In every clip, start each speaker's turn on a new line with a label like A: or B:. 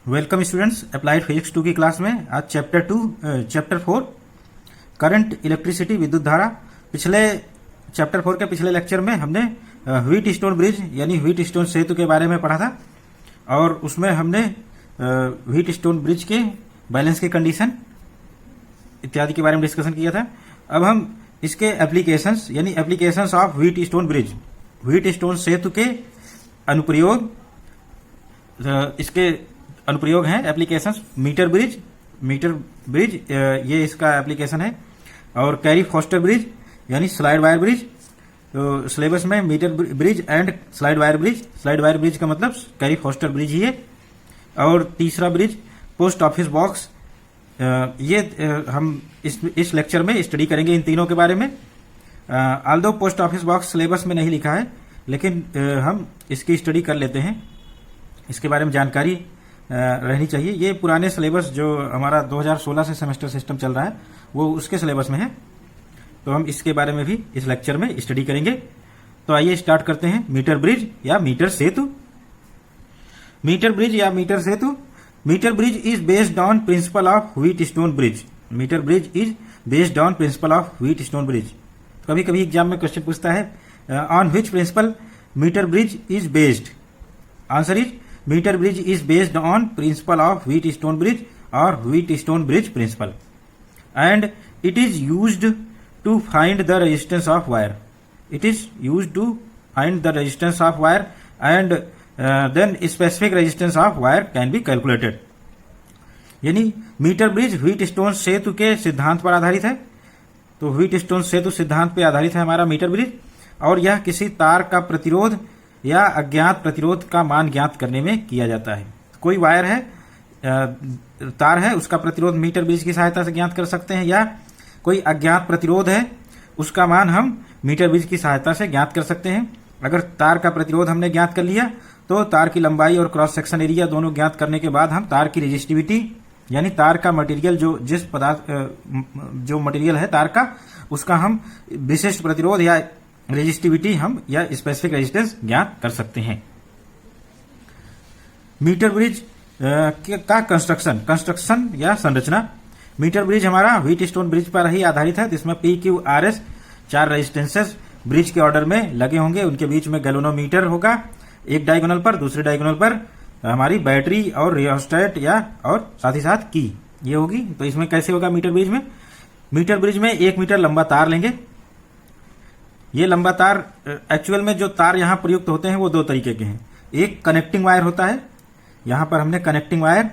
A: Welcome students, applied physics 2 की class में आज चैप्टर 4 करंट इलेक्ट्रिसिटी विद्युत धारा। पिछले चैप्टर 4 के पिछले लेक्चर में हमने व्हीट स्टोन ब्रिज यानी व्हीट स्टोन सेतु के बारे में पढ़ा था और उसमें हमने व्हीट स्टोन ब्रिज के बैलेंस की कंडीशन इत्यादि के बारे में डिस्कशन किया था। अब हम इसके एप्लीकेशंस यानी applications of Wheatstone bridge, Wheatstone सेतु के अनुप्रयोग, इसके अनुप्रयोग हैं एप्लीकेशंस। मीटर ब्रिज ये इसका एप्लीकेशन है, और कैरी फॉस्टर ब्रिज यानी स्लाइड वायर ब्रिज। तो सिलेबस में metre bridge and slide wire bridge का मतलब कैरी फॉस्टर ब्रिज ही है। और तीसरा ब्रिज पोस्ट ऑफिस बॉक्स, ये हम इस लेक्चर में स्टडी करेंगे इन तीनों के बारे में। Although post office box syllabus में नहीं लिखा है, लेकिन हम इसकी स्टडी कर लेते हैं, इसके बारे में जानकारी रहनी चाहिए। ये पुराने सिलेबस जो हमारा 2016 से सेमेस्टर सिस्टम चल रहा है वो उसके सिलेबस में है, तो हम इसके बारे में भी इस लेक्चर में स्टडी करेंगे। तो आइए स्टार्ट करते हैं। मीटर ब्रिज या मीटर सेतु। मीटर ब्रिज या मीटर सेतु। Metre bridge is based on principle of Wheatstone bridge. Metre bridge is based on principle of Wheatstone bridge. कभी कभी एग्जाम में क्वेश्चन पूछता है on which principle metre bridge is based. Answer is metre bridge is based on principle of Wheatstone bridge और Wheatstone bridge principle, and it is used to find the resistance of wire. It is used to find the resistance of wire and then specific resistance of wire can be calculated. यानी metre bridge Wheatstone सेतु के सिद्धांत पर आधारित है। तो wheat stone सेतु सिद्धांत पर आधारित है हमारा मीटर ब्रिज, और यह किसी तार का प्रतिरोध या अज्ञात प्रतिरोध का मान ज्ञात करने में किया जाता है। कोई वायर है, तार है, उसका प्रतिरोध मीटर ब्रिज की सहायता से ज्ञात कर सकते हैं, या कोई अज्ञात प्रतिरोध है उसका मान हम मीटर ब्रिज की सहायता से ज्ञात कर सकते हैं। अगर तार का प्रतिरोध हमने ज्ञात कर लिया तो तार की लंबाई और क्रॉस सेक्शन एरिया दोनों ज्ञात करने के बाद हम तार की रेजिस्टिविटी यानी तार का मटेरियल जो मटेरियल है तार का, उसका हम विशिष्ट प्रतिरोध या रेजिस्टिविटी हम या स्पेसिफिक रेजिस्टेंस ज्ञात कर सकते हैं। मीटर ब्रिज का कंस्ट्रक्शन या संरचना। मीटर ब्रिज हमारा व्हीट स्टोन ब्रिज पर ही आधारित है, जिसमें PQRS 4 रेजिस्टेंसेस ब्रिज के ऑर्डर में लगे होंगे। उनके बीच में गैल्वेनोमीटर होगा एक डायगोनल पर, दूसरे डायगोनल पर हमारी बैटरी और रियोस्टेट या और साथ ही साथ की ये होगी। तो इसमें कैसे होगा मीटर ब्रिज में? मीटर ब्रिज में 1 मीटर लंबा तार लेंगे। ये लंबा तार, एक्चुअल में जो तार यहां प्रयुक्त होते हैं वो दो तरीके के हैं। एक कनेक्टिंग वायर होता है, यहां पर हमने कनेक्टिंग वायर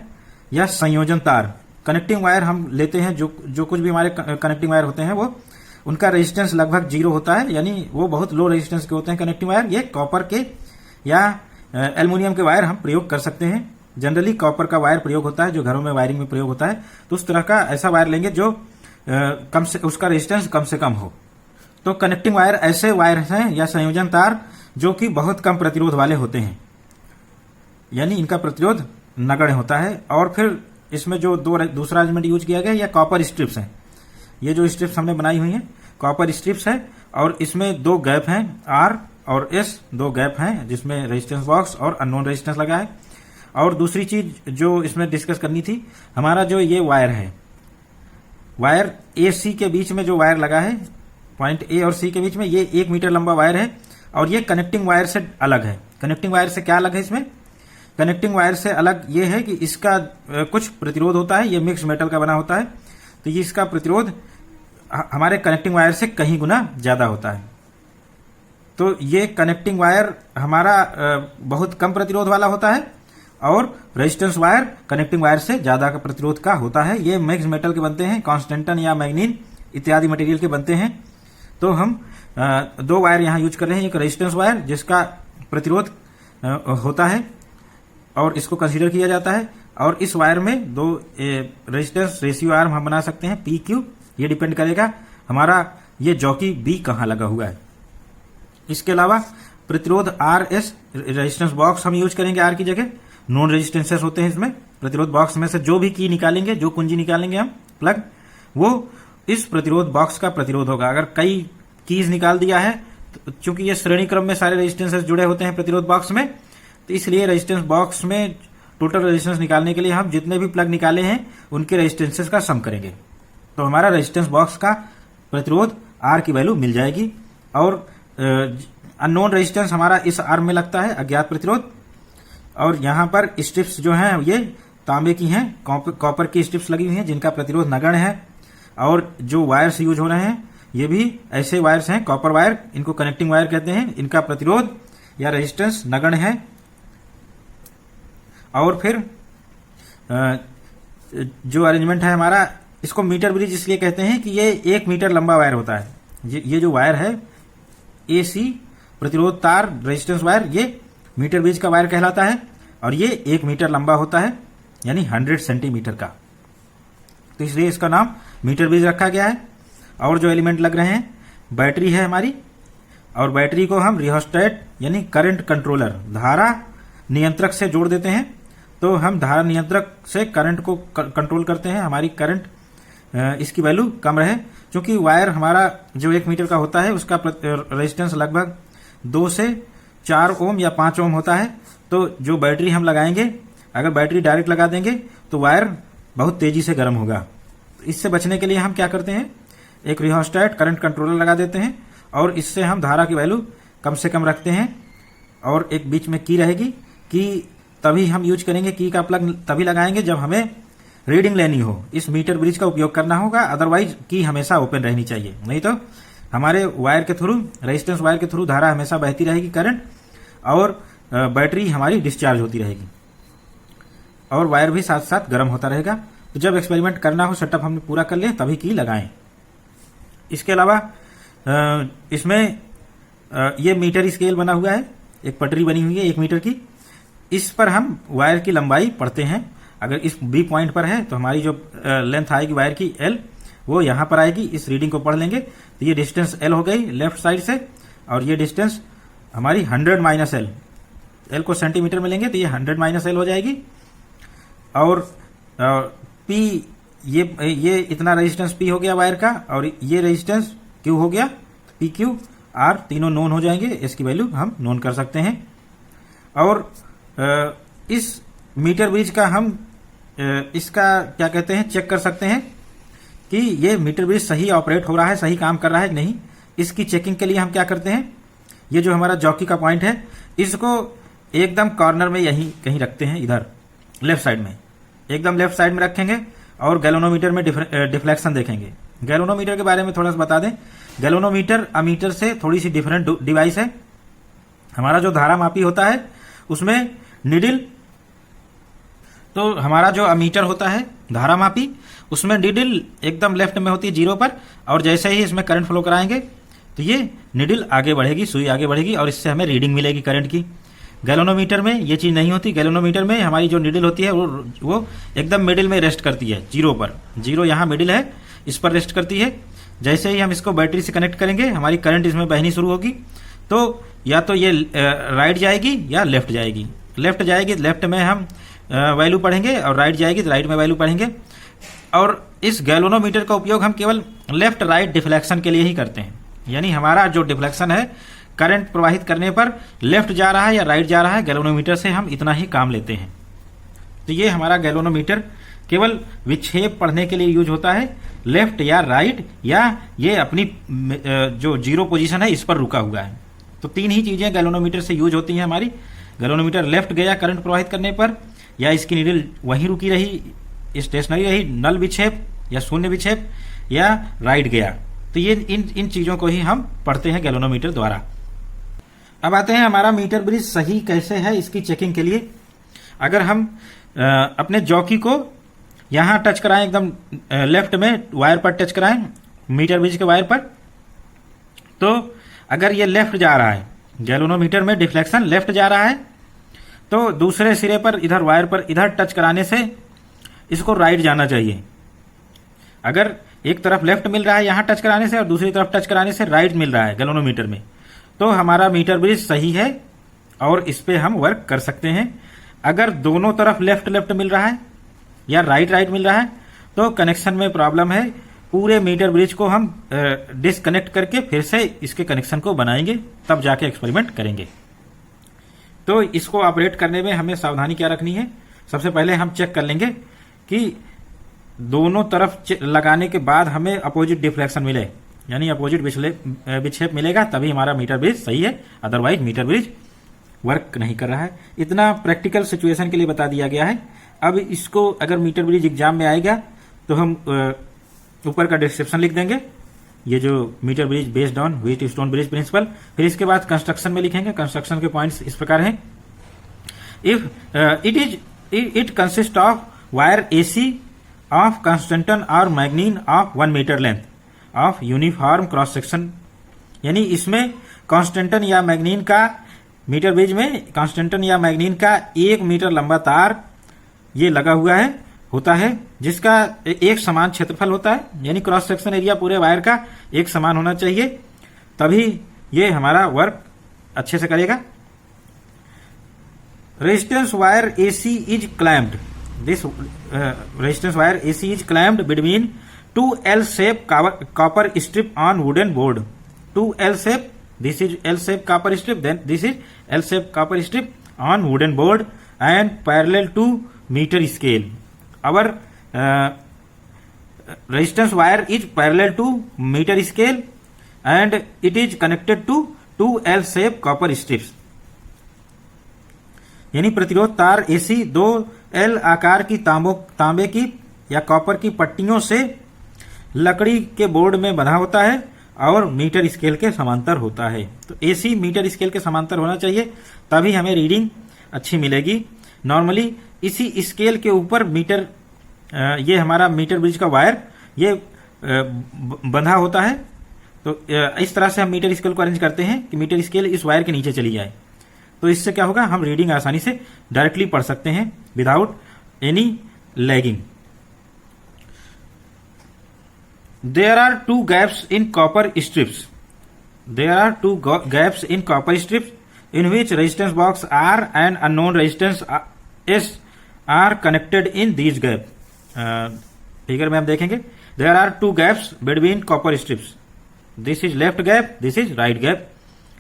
A: या संयोजन तार। कनेक्टिंग वायर हम लेते हैं, जो कुछ भी हमारे कनेक्टिंग वायर होते हैं वो उनका रेजिस्टेंस लगभग 0 होता है, यानी वो बहुत लो रेजिस्टेंस के होते हैं कनेक्टिंग वायर। ये कॉपर के या एल्युमिनियम के वायर हम प्रयोग कर सकते हैं। जनरली कॉपर का वायर प्रयोग होता है जो घरों में वायरिंग में प्रयोग होता है, तो उस तरह का ऐसा वायर लेंगे जो उसका रेजिस्टेंस कम से कम हो। तो कनेक्टिंग वायर ऐसे वायर हैं या संयोजन तार जो कि बहुत कम प्रतिरोध वाले होते हैं, यानी इनका प्रतिरोध नगण्य होता है। और फिर इसमें जो दूसरा एलिमेंट यूज किया गया या कॉपर स्ट्रिप्स हैं। ये जो स्ट्रिप्स हमने बनाई हुई हैं कॉपर स्ट्रिप्स है, और इसमें 2 गैप हैं, R और S 2 गैप हैं, जिसमें रेजिस्टेंस बॉक्स और अननोन रेजिस्टेंस लगा है। और दूसरी चीज जो इसमें डिस्कस करनी थी, हमारा जो ये वायर है, वायर AC के बीच में जो वायर लगा है, पॉइंट A और C के बीच में, ये 1 मीटर लंबा वायर है, और ये कनेक्टिंग वायर से अलग है। कनेक्टिंग वायर से क्या अलग है? इसमें कनेक्टिंग वायर से अलग ये है कि इसका कुछ प्रतिरोध होता है, ये मिक्स मेटल का बना होता है, तो ये इसका प्रतिरोध हमारे कनेक्टिंग वायर से कहीं गुना ज्यादा होता है। तो ये कनेक्टिंग वायर हमारा बहुत कम प्रतिरोध वाला होता है, और रेजिस्टेंस वायर कनेक्टिंग वायर से ज्यादा का प्रतिरोध का होता है। ये मिक्स मेटल के बनते हैं, कॉन्स्टेंटन या मैग्नीन इत्यादि मटेरियल के बनते हैं। तो हम 2 वायर यहां यूज कर रहे हैं। एक रेजिस्टेंस वायर जिसका प्रतिरोध होता है और इसको कंसीडर किया जाता है, और इस वायर में 2 रेजिस्टेंस रेशियो आर्म हम बना सकते हैं PQ। ये डिपेंड करेगा हमारा ये जॉकी B कहां लगा हुआ है। इसके अलावा प्रतिरोध RS रेजिस्टेंस बॉक्स हम यूज करेंगे R की जगह। नॉन रेजिस्टेंसेस होते हैं इसमें। प्रतिरोध बॉक्स में से जो भी की निकालेंगे, जो कुंजी निकालेंगे हम प्लग, वो इस प्रतिरोध बॉक्स का प्रतिरोध होगा। अगर कई कीज निकाल दिया है, तो चूंकि ये श्रेणी क्रम में सारे रेजिस्टेंसेस जुड़े होते हैं प्रतिरोध बॉक्स में, तो इसलिए रेजिस्टेंस बॉक्स में टोटल रेजिस्टेंस निकालने के लिए हम जितने भी प्लग निकाले हैं उनके रेजिस्टेंसेस का सम करेंगे, तो हमारा रेजिस्टेंस बॉक्स का प्रतिरोध R की वैल्यू मिल जाएगी। और अननोन रेजिस्टेंस हमारा इस R में लगता है, अज्ञात प्रतिरोध। और यहां पर स्ट्रिप्स जो हैं ये तांबे की हैं, कॉपर की स्ट्रिप्स लगी हुई हैं जिनका प्रतिरोध नगण्य है। और जो वायर्स यूज हो रहे हैं ये भी ऐसे वायर्स हैं, कॉपर वायर, इनको कनेक्टिंग वायर कहते हैं, इनका प्रतिरोध या रेजिस्टेंस नगण्य है। और फिर जो अरेंजमेंट है हमारा, इसको मीटर ब्रिज इसलिए कहते हैं कि ये 1 मीटर लंबा वायर होता है। ये जो वायर है AC प्रतिरोध तार रेजिस्टेंस वायर, ये मीटर ब्रिज का वायर कहलाता है और ये 1 मीटर लंबा होता है, यानी 100 सेंटीमीटर का, तो इसलिए इसका नाम मीटर ब्रिज रखा गया है। और जो एलिमेंट लग रहे हैं, बैटरी है हमारी, और बैटरी को हम रियोस्टेट यानी करंट कंट्रोलर, धारा नियंत्रक से जोड़ देते हैं। तो हम धारा नियंत्रक से करंट को कंट्रोल करते हैं, हमारी करंट इसकी वैल्यू कम रहे, क्योंकि वायर हमारा जो 1 मीटर का होता है उसका रेजिस्टेंस लगभग 2 से 4 ओम या 5 ओम होता है। तो जो बैटरी हम लगाएंगे, अगर बैटरी डायरेक्ट लगा देंगे तो वायर बहुत तेजी से गर्म होगा। इससे बचने के लिए हम क्या करते हैं, एक रियोस्टेट करंट कंट्रोलर लगा देते हैं और इससे हम धारा की वैल्यू कम से कम रखते हैं। और एक बीच में की रहेगी, की तभी हम यूज करेंगे, की का प्लग तभी लगाएंगे जब हमें रीडिंग लेनी हो, इस मीटर ब्रिज का उपयोग करना होगा। अदरवाइज की हमेशा ओपन रहनी चाहिए, नहीं तो हमारे वायर के थ्रू, रेजिस्टेंस वायर के थ्रू धारा हमेशा बहती रहेगी करंट, और बैटरी हमारी डिस्चार्ज होती रहेगी और वायर भी साथ साथ गर्म होता रहेगा। तो जब एक्सपेरिमेंट करना हो, सेटअप हमने पूरा कर लिया, तभी की लगाएं। इसके अलावा इसमें ये मीटर स्केल बना हुआ है, एक पटरी बनी हुई है 1 मीटर की, इस पर हम वायर की लंबाई पढ़ते हैं। अगर इस बी पॉइंट पर है तो हमारी जो लेंथ आएगी वायर की L, वो यहां पर आएगी, इस रीडिंग को पढ़ लेंगे। तो ये डिस्टेंस L हो गई लेफ्ट साइड से, और ये डिस्टेंस हमारी 100 माइनस L, L को सेंटीमीटर में लेंगे तो ये 100 माइनस L हो जाएगी। और P, ये इतना रेजिस्टेंस P हो गया वायर का, और ये रेजिस्टेंस Q हो गया, PQ R तीनों नोन हो जाएंगे, इसकी वैल्यू हम नोन कर सकते हैं। और इस मीटर ब्रिज का हम इसका क्या कहते हैं, चेक कर सकते हैं कि ये मीटर ब्रिज सही ऑपरेट हो रहा है, सही काम कर रहा है कि नहीं। इसकी चेकिंग के लिए हम क्या करते हैं, ये जो हमारा जॉकी का पॉइंट है, इसको एकदम कॉर्नर में यहीं कहीं रखते हैं, इधर लेफ्ट साइड में, एकदम लेफ्ट साइड में रखेंगे और गैल्वेनोमीटर में डिफ्लेक्शन देखेंगे। गैल्वेनोमीटर के बारे में थोड़ा सा बता दें, गैल्वेनोमीटर अमीटर से थोड़ी सी डिफरेंट डिवाइस है। हमारा जो धारा मापी होता है उसमें निडिल, तो हमारा जो अमीटर होता है धारा मापी, उसमें निडिल एकदम लेफ्ट में होती है 0 पर, और जैसे ही इसमें करंट फ्लो कराएंगे तो ये निडिल आगे बढ़ेगी, सुई आगे बढ़ेगी और इससे हमें रीडिंग मिलेगी करंट की। गैल्वेनोमीटर में ये चीज नहीं होती। गैल्वेनोमीटर में हमारी जो निडिल होती है वो एकदम मिडिल में रेस्ट करती है, 0 पर, 0 यहाँ मिडिल है, इस पर रेस्ट करती है। जैसे ही हम इसको बैटरी से कनेक्ट करेंगे, हमारी करंट इसमें बहनी शुरू होगी, तो या तो ये राइट जाएगी या लेफ्ट जाएगी। लेफ्ट जाएगी, लेफ्ट में हम वैल्यू पढ़ेंगे, और राइट जाएगी तो राइट में वैल्यू पढ़ेंगे। और इस गैल्वेनोमीटर का उपयोग हम केवल लेफ्ट राइट डिफ्लेक्शन के लिए ही करते हैं, यानी हमारा जो डिफ्लेक्शन है करंट प्रवाहित करने पर लेफ्ट जा रहा है या राइट जा रहा है, गैल्वेनोमीटर से हम इतना ही काम लेते हैं। तो ये हमारा गैल्वेनोमीटर केवल विक्षेप पढ़ने के लिए यूज होता है, लेफ्ट या राइट, या ये अपनी जो 0 पोजीशन है इस पर रुका हुआ है। तो 3 ही चीजें गैल्वेनोमीटर से यूज होती हैं हमारी। गैल्वेनोमीटर लेफ्ट गया करंट प्रवाहित करने पर, या इसकी नीडल वहीं रुकी रही, स्टेशनरी रही, नल विक्षेप या शून्य विक्षेप, या राइट गया। तो ये इन चीजों को ही हम पढ़ते हैं गैल्वेनोमीटर द्वारा। अब आते हैं हमारा मीटर ब्रिज सही कैसे है, इसकी चेकिंग के लिए। अगर हम अपने जॉकी को यहां टच कराएं, एकदम लेफ्ट में वायर पर टच कराएं, मीटर ब्रिज के वायर पर, तो अगर ये लेफ्ट जा रहा है, गैल्वेनोमीटर में डिफ्लेक्शन लेफ्ट जा रहा है, तो दूसरे सिरे पर इधर वायर पर इधर टच कराने से इसको राइट जाना चाहिए। अगर एक तरफ लेफ्ट मिल रहा है यहां टच कराने से और दूसरी तरफ टच कराने से राइट मिल रहा है गैल्वेनोमीटर में, तो हमारा मीटर ब्रिज सही है और इस पे हम वर्क कर सकते हैं। अगर दोनों तरफ लेफ्ट लेफ्ट मिल रहा है या राइट राइट मिल रहा है तो कनेक्शन में प्रॉब्लम है। पूरे मीटर ब्रिज को हम डिसकनेक्ट करके फिर से इसके कनेक्शन को बनाएंगे, तब जाके एक्सपेरिमेंट करेंगे। तो इसको ऑपरेट करने में हमें सावधानी क्या रखनी है, सबसे पहले हम चेक कर लेंगे कि दोनों तरफ लगाने के बाद हमें अपोजिट डिफ्लेक्शन मिले, यानी अपोजिट विक्षेप मिलेगा, तभी हमारा मीटर ब्रिज सही है, अदरवाइज मीटर ब्रिज वर्क नहीं कर रहा है। इतना प्रैक्टिकल सिचुएशन के लिए बता दिया गया है। अब इसको अगर मीटर ब्रिज एग्जाम में आएगा तो हम ऊपर का डिस्क्रिप्शन लिख देंगे, ये जो metre bridge based on Wheatstone bridge principle. फिर इसके बाद कंस्ट्रक्शन में लिखेंगे। कंस्ट्रक्शन के पॉइंट्स इस प्रकार हैं। If it consist of wire AC of constantan और manganin of 1 metre length of uniform cross section, यानी इसमें कॉन्स्टेंटन या मैग्नीन का, मीटर ब्रिज में कॉन्स्टेंटन या मैग्नीन का 1 मीटर लंबा तार ये लगा हुआ है, होता है, जिसका एक समान क्षेत्रफल होता है, यानी क्रॉस सेक्शन एरिया पूरे वायर का एक समान होना चाहिए, तभी ये हमारा वर्क अच्छे से करेगा। Resistance wire AC is clamped, this resistance wire AC is clamped between 2 L shape copper strip on wooden board. 2 L shape, this is L shape copper strip, then this is L shape copper strip on wooden board and parallel to meter scale. Our resistance wire is parallel to meter scale and it is connected to 2 L shape copper strips. यानी प्रतिरोध तार AC 2 L आकार की तांबे की या copper की पट्टियों से लकड़ी के बोर्ड में बंधा होता है और मीटर स्केल के समांतर होता है। तो एसी मीटर स्केल के समांतर होना चाहिए, तभी हमें रीडिंग अच्छी मिलेगी। नॉर्मली इसी स्केल के ऊपर मीटर, ये हमारा मीटर ब्रिज का वायर ये बंधा होता है। तो इस तरह से हम मीटर स्केल को अरेंज करते हैं कि मीटर स्केल इस वायर के नीचे चली जाए। तो इससे क्या होगा, हम रीडिंग आसानी से डायरेक्टली पढ़ सकते हैं without any lagging. There are 2 gaps in copper strips. There are 2 gaps in copper strips in which resistance box R and unknown resistance S are connected in these gaps. Figure में हम देखेंगे there are 2 gaps between copper strips. This is left gap, this is right gap.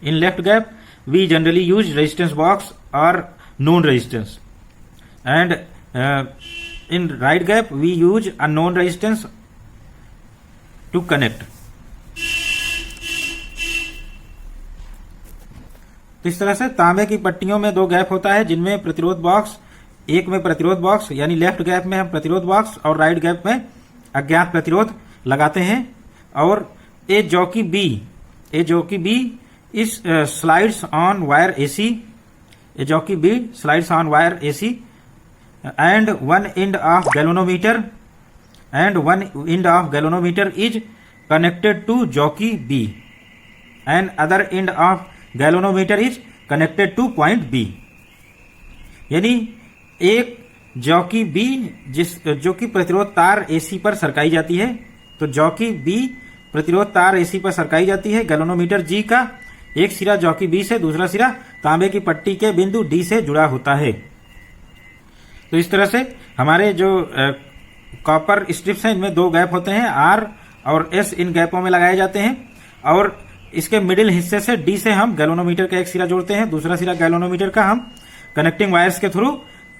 A: In left gap we generally use resistance box or known resistance, and in right gap we use unknown resistance to connect. तो इस तरह से तांबे की पट्टियों में 2 gap होता है, जिनमें प्रतिरोध बॉक्स, एक में प्रतिरोध बॉक्स यानी लेफ्ट गैप में हम प्रतिरोध बॉक्स और राइट गैप में अज्ञात प्रतिरोध लगाते हैं। और ए जॉकी बी इस slides on wire AC, a jockey B slides on wire AC and 1 end of galvanometer and 1 end of galvanometer is connected to jockey B and other end of galvanometer is connected to point B. यानी एक jockey B जो कि प्रतिरोध तार AC पर सरकाई जाती है, तो जॉकी बी प्रतिरोध तार एसी पर सरकाई जाती है। गैल्वेनोमीटर जी का एक सिरा जॉकी बी से, दूसरा सिरा तांबे की पट्टी के बिंदु डी से जुड़ा होता है। तो इस तरह से हमारे जो कॉपर स्ट्रिप्स हैं, इनमें 2 गैप होते हैं, आर और एस इन गैपों में लगाए जाते हैं। और इसके मिडिल हिस्से से डी से हम गैल्वेनोमीटर का एक सिरा जोड़ते हैं, दूसरा सिरा गैल्वेनोमीटर का हम कनेक्टिंग वायर्स के थ्रू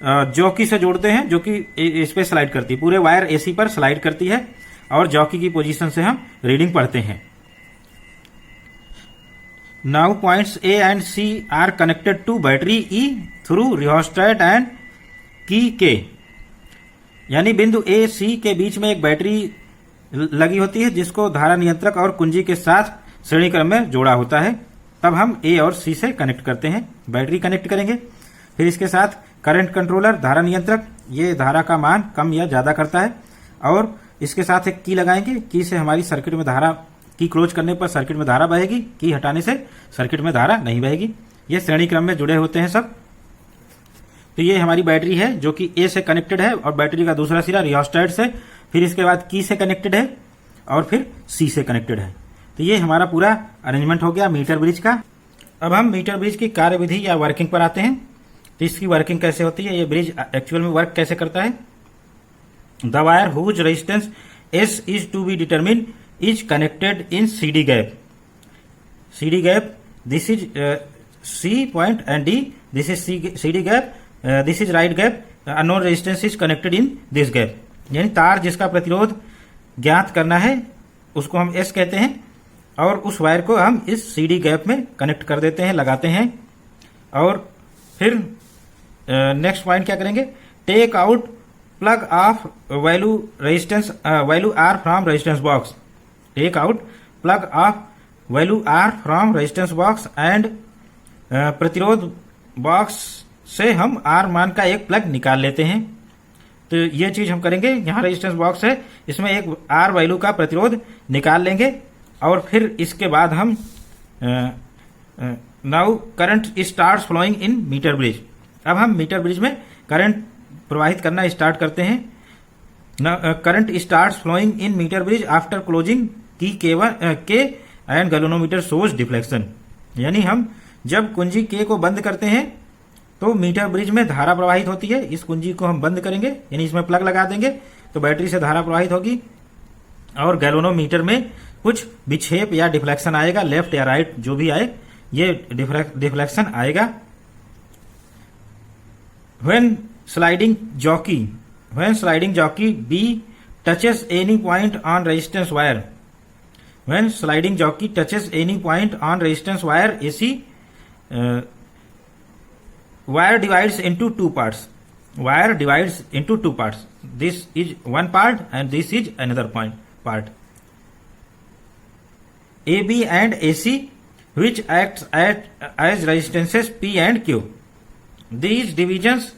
A: जॉकी से जोड़ते हैं, जो कि इस पे स्लाइड करती है, पूरे वायर एसी पर स्लाइड करती है और जॉकी की पोजीशन से हम रीडिंग पढ़ते हैं। Now points A and C are connected to battery E through rheostat and key K, यानी बिंदु ए सी के बीच में एक बैटरी लगी होती है, जिसको धारा नियंत्रक और कुंजी के साथ श्रेणी क्रम में जोड़ा होता है। तब हम ए और सी से कनेक्ट करते हैं, बैटरी कनेक्ट करेंगे। फिर इसके साथ करंट कंट्रोलर, धारा नियंत्रक, ये धारा का मान कम या ज्यादा करता है। और इसके साथ एक की लगाएंगे, की से हमारी सर्किट में धारा, की क्लोज करने पर सर्किट में धारा बहेगी, की हटाने से सर्किट में धारा नहीं बहेगी। ये श्रेणी क्रम में जुड़े होते हैं सब। तो ये हमारी बैटरी है जो कि ए से कनेक्टेड है और बैटरी का दूसरा सिरा रियोस्टेट से, फिर इसके बाद की से कनेक्टेड है और फिर सी से कनेक्टेड है। तो ये हमारा पूरा अरेंजमेंट हो गया मीटर ब्रिज का। अब हम मीटर ब्रिज की कार्यविधि या वर्किंग पर आते हैं। तो इसकी वर्किंग कैसे होती है, ये ब्रिज एक्चुअल में वर्क कैसे करता है। The wire whose resistance S is to be determine is connected in CD gap. CD gap, this is C point and D, this is CD gap, this is right gap unknown resistance is connected in this gap, यानी तार जिसका प्रतिरोध ज्ञात करना है उसको हम S कहते हैं, और उस वायर को हम इस सीडी गैप में कनेक्ट कर देते हैं, लगाते हैं। और फिर नेक्स्ट पॉइंट क्या करेंगे, take out plug of value R from resistance box, take out plug of value R from resistance box and प्रतिरोध बॉक्स से हम आर मान का एक प्लग निकाल लेते हैं। तो ये चीज हम करेंगे, यहाँ रेजिस्टेंस बॉक्स है, इसमें एक आर वैल्यू का प्रतिरोध निकाल लेंगे, और फिर इसके बाद हम now current start flowing in metre bridge, अब हम मीटर ब्रिज में करंट प्रवाहित करना स्टार्ट करते हैं। Current start flowing in metre bridge after closing key K and galvanometer shows deflection, यानी हम जब कुंजी के को बंद करते हैं तो मीटर ब्रिज में धारा प्रवाहित होती है। इस कुंजी को हम बंद करेंगे, यानी इसमें प्लग लगा देंगे तो बैटरी से धारा प्रवाहित होगी, और गैल्वेनोमीटर में कुछ विक्षेप या डिफ्लेक्शन आएगा, लेफ्ट या राइट जो भी आए, ये डिफ्लेक्शन आएगा। When sliding jockey B touches any point on resistance wire, when sliding jockey touches any point on resistance wire AC, wire divides into two parts, this is one part and this is another part. AB and AC which acts as resistances P and Q, these divisions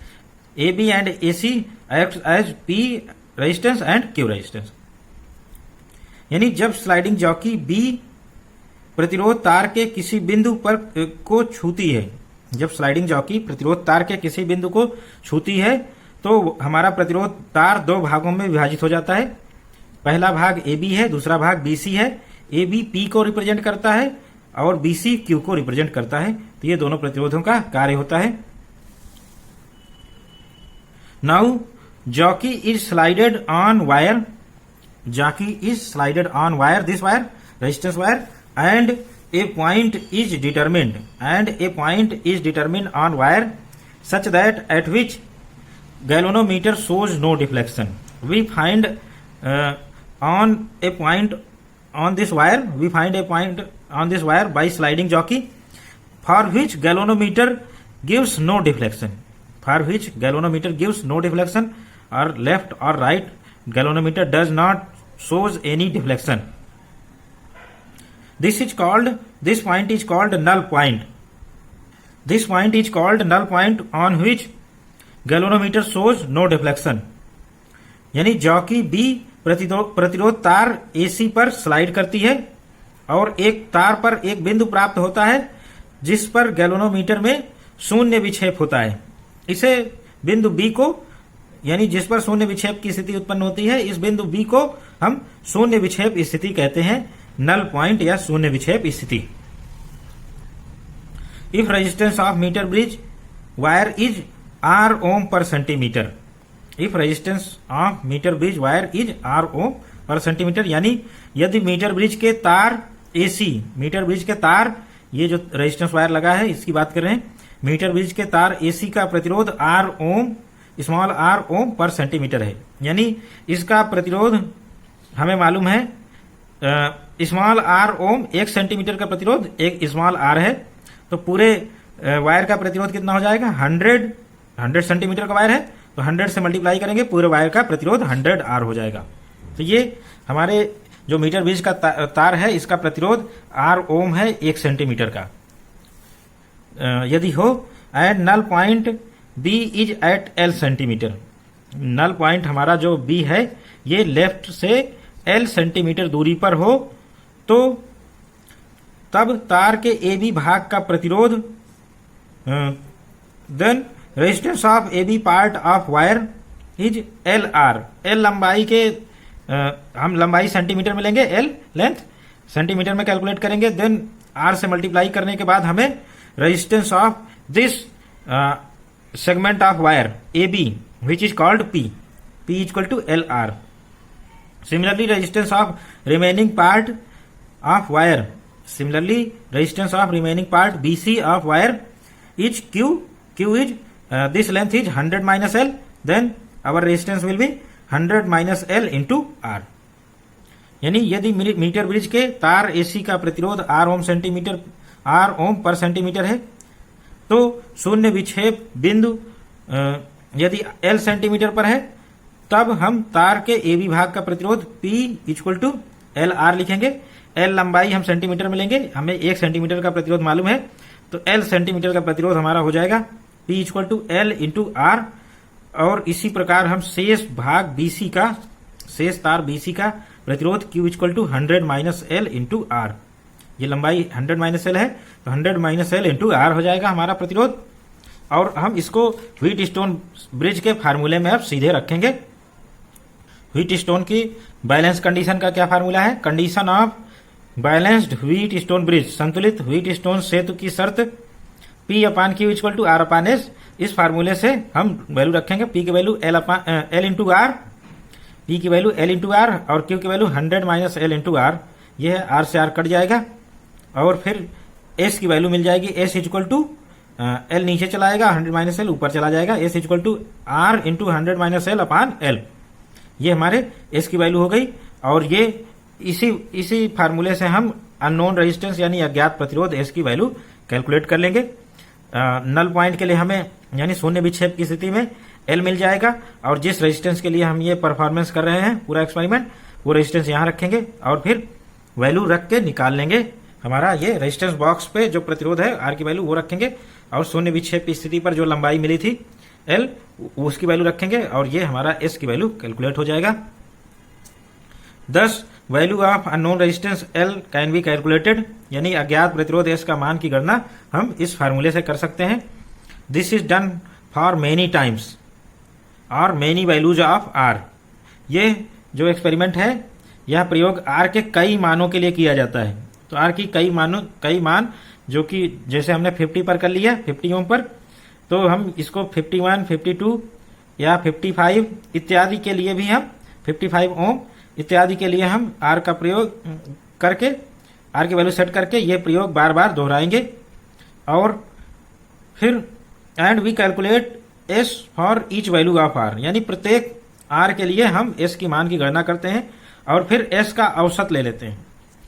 A: AB and AC acts as P resistance and Q resistance, यानी जब sliding jockey B प्रतिरोध तार के किसी बिंदु पर को छूती है, जब स्लाइडिंग जॉकी प्रतिरोध तार के किसी बिंदु को छूती है तो हमारा प्रतिरोध तार दो भागों में विभाजित हो जाता है। पहला भाग AB है, दूसरा भाग BC है। AB P को रिप्रेजेंट करता है और BC Q को रिप्रेजेंट करता है, तो ये दोनों प्रतिरोधों का कार्य होता है। Now jockey is slided on wire, jockey is slided on wire, this wire resistance wire, and a point is determined on wire such that at which galvanometer shows no deflection. We find on a point on this wire by sliding jockey for which galvanometer gives no deflection, or left or right galvanometer does not shows any deflection. This point is called null point. This point is called null point on which galvanometer shows no deflection. यानी jockey B प्रतिरोध तार AC पर slide करती है और एक तार पर एक बिंदु प्राप्त होता है जिस पर गैल्वेनोमीटर में शून्य विक्षेप होता है। इसे बिंदु B को, यानी जिस पर शून्य विक्षेप की स्थिति उत्पन्न होती है, इस बिंदु B को हम शून्य विक्षेप स्थिति कहते हैं, नल पॉइंट या शून्य विक्षेप स्थिति। If resistance of metre bridge wire is R ohm per centimetre, if resistance of metre bridge wire is R ohm per centimetre, यानी यदि मीटर ब्रिज के तार AC, मीटर ब्रिज के तार, ये जो रेजिस्टेंस वायर लगा है इसकी बात कर रहे हैं, मीटर ब्रिज के तार AC का प्रतिरोध R ओम, small r ohm per centimetre है, यानी इसका प्रतिरोध हमें मालूम है स्मॉल r ओम 1 सेंटीमीटर का प्रतिरोध एक स्मॉल r है, तो पूरे वायर का प्रतिरोध कितना हो जाएगा, 100 सेंटीमीटर का वायर है तो 100 से मल्टीप्लाई करेंगे, पूरे वायर का प्रतिरोध 100 r हो जाएगा। तो ये हमारे जो मीटर ब्रिज का तार है इसका प्रतिरोध r ओम है 1 सेंटीमीटर का यदि हो। And null point B is at L centimetre, null point हमारा जो B है ये लेफ्ट से L सेंटीमीटर दूरी पर हो तो तब तार के AB भाग का प्रतिरोध, then resistance of AB part of wire is LR, L लंबाई के हम लंबाई सेंटीमीटर में लेंगे, L लेंथ सेंटीमीटर में कैलकुलेट करेंगे, देन R से मल्टीप्लाई करने के बाद हमें resistance of this segment of wire AB which is called P equal to LR. Similarly resistance of remaining part of wire, similarly resistance of remaining part BC of wire is Q is this length is 100 minus L, then our resistance will be 100 minus L into R. यानी यदि metre bridge के तार AC का प्रतिरोध are Om per centimetre है तो शून्य विक्षेप बिंदु यदि एल सेंटीमीटर पर है तब हम तार के ए बी भाग का प्रतिरोध P equal to L R लिखेंगे। एल लंबाई हम सेंटीमीटर में लेंगे, हमें 1 सेंटीमीटर का प्रतिरोध मालूम है तो एल सेंटीमीटर का प्रतिरोध हमारा हो जाएगा P equal to L into R. और इसी प्रकार हम शेष तार BC का प्रतिरोध Q equal to 100 minus L into R. ये लंबाई 100 माइनस एल है तो 100 माइनस एल इंटू आर हो जाएगा हमारा प्रतिरोध। और हम इसको व्हीट स्टोन ब्रिज के फार्मूले में अब सीधे रखेंगे। व्हीट स्टोन की बैलेंस कंडीशन का क्या फार्मूला है? Condition of balanced Wheatstone bridge, संतुलित व्हीट स्टोन सेतु की शर्त P upon Q equal to R upon S। इस फार्मूले से हम वैल्यू रखेंगे P की value L into R, P की वैल्यू L इंटू आर और Q की value 100 minus L into R. यह R से R कट जाएगा और फिर S की वैल्यू मिल जाएगी S इक्वल टू L नीचे चला जाएगा, 100 माइनस L ऊपर चला जाएगा, S equal to R into 100 minus L upon L। ये हमारे S की वैल्यू हो गई। और ये इसी फार्मूले से हम अननोन रेजिस्टेंस यानी अज्ञात प्रतिरोध S की वैल्यू कैलकुलेट कर लेंगे। नल पॉइंट के लिए हमें यानी शून्य विक्षेप की स्थिति में L मिल जाएगा और जिस रेजिस्टेंस के लिए हम ये परफॉर्मेंस कर रहे हैं पूरा एक्सपेरिमेंट, वो रेजिस्टेंस यहाँ रखेंगे और फिर वैल्यू रख के निकाल लेंगे। हमारा ये रेजिस्टेंस बॉक्स पे जो प्रतिरोध है R की वैल्यू वो रखेंगे और शून्य विक्षेप की स्थिति पर जो लंबाई मिली थी L उसकी वैल्यू रखेंगे और ये हमारा S की वैल्यू कैलकुलेट हो जाएगा। 10 value of unknown resistance L can be calculated, यानी अज्ञात प्रतिरोध S का मान की गणना हम इस फार्मूले से कर सकते हैं। This is done for many times और मेनी वैल्यूज ऑफ R। ये जो एक्सपेरिमेंट है यह प्रयोग R के कई मानों के लिए किया जाता है। तो R की कई मान जो कि जैसे हमने 50 पर कर लिया 50 ओम पर, तो हम इसको 51, 52 या 55 इत्यादि के लिए भी हम 55 ओम इत्यादि के लिए हम R का प्रयोग करके R की वैल्यू सेट करके ये प्रयोग बार बार दोहराएंगे। और फिर and we calculate S for each value of R, यानी प्रत्येक R के लिए हम S की मान की गणना करते हैं और फिर S का औसत ले लेते हैं।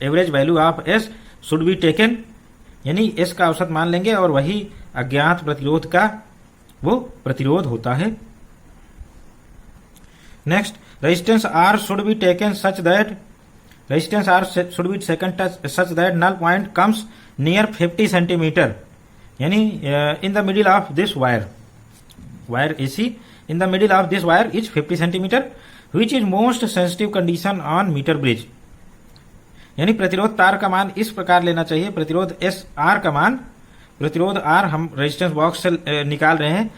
A: Average value of S should be taken, यानी S का औसत मान लेंगे और वही अज्ञात प्रतिरोध का वो प्रतिरोध होता है। Next, resistance R should be taken such that null point comes near 50 centimetre, यानी in the middle of this wire AC in the middle of this wire is 50 centimeter, which is most sensitive condition on meter bridge। यानी प्रतिरोध तार का मान इस प्रकार लेना चाहिए, प्रतिरोध R का मान, प्रतिरोध R हम रेजिस्टेंस बॉक्स से निकाल रहे हैं,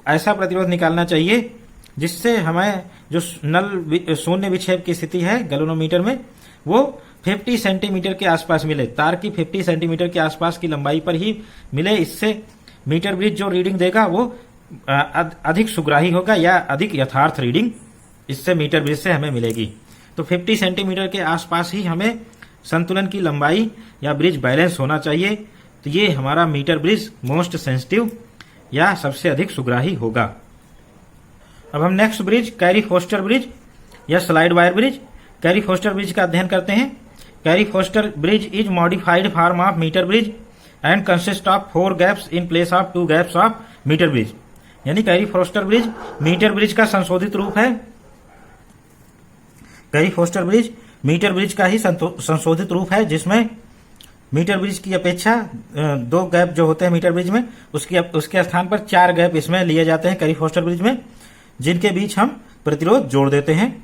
A: ऐसा प्रतिरोध निकालना चाहिए जिससे हमें जो नल शून्य विक्षेप की स्थिति है गैल्वेनोमीटर में वो 50 सेंटीमीटर के आसपास मिले, तार की 50 सेंटीमीटर के आसपास की लंबाई पर ही मिले। इससे मीटर ब्रिज जो रीडिंग देगा वो अधिक सुग्राही होगा या अधिक यथार्थ रीडिंग इससे मीटर ब्रिज से हमें मिलेगी। तो 50 सेंटीमीटर के आसपास ही हमें संतुलन की लंबाई या ब्रिज बैलेंस होना चाहिए। तो ये हमारा मीटर ब्रिज मोस्ट सेंसिटिव या सबसे अधिक सुग्राही होगा। अब हम next bridge Carey Foster bridge या slide wire bridge, Carey Foster bridge का अध्ययन करते हैं। Carey Foster bridge is modified form of metre bridge and consist of 4 gaps in place of 2 gaps of metre bridge. यानी Carey Foster bridge metre bridge का संशोधित रूप है। Carey Foster bridge metre bridge का ही संशोधित रूप है, जिसमें मीटर ब्रिज की अपेक्षा 2 गैप जो होते हैं मीटर ब्रिज में उसके स्थान पर 4 गैप इसमें लिए जाते हैं कैरी फोस्टर ब्रिज में, जिनके बीच हम प्रतिरोध जोड़ देते हैं।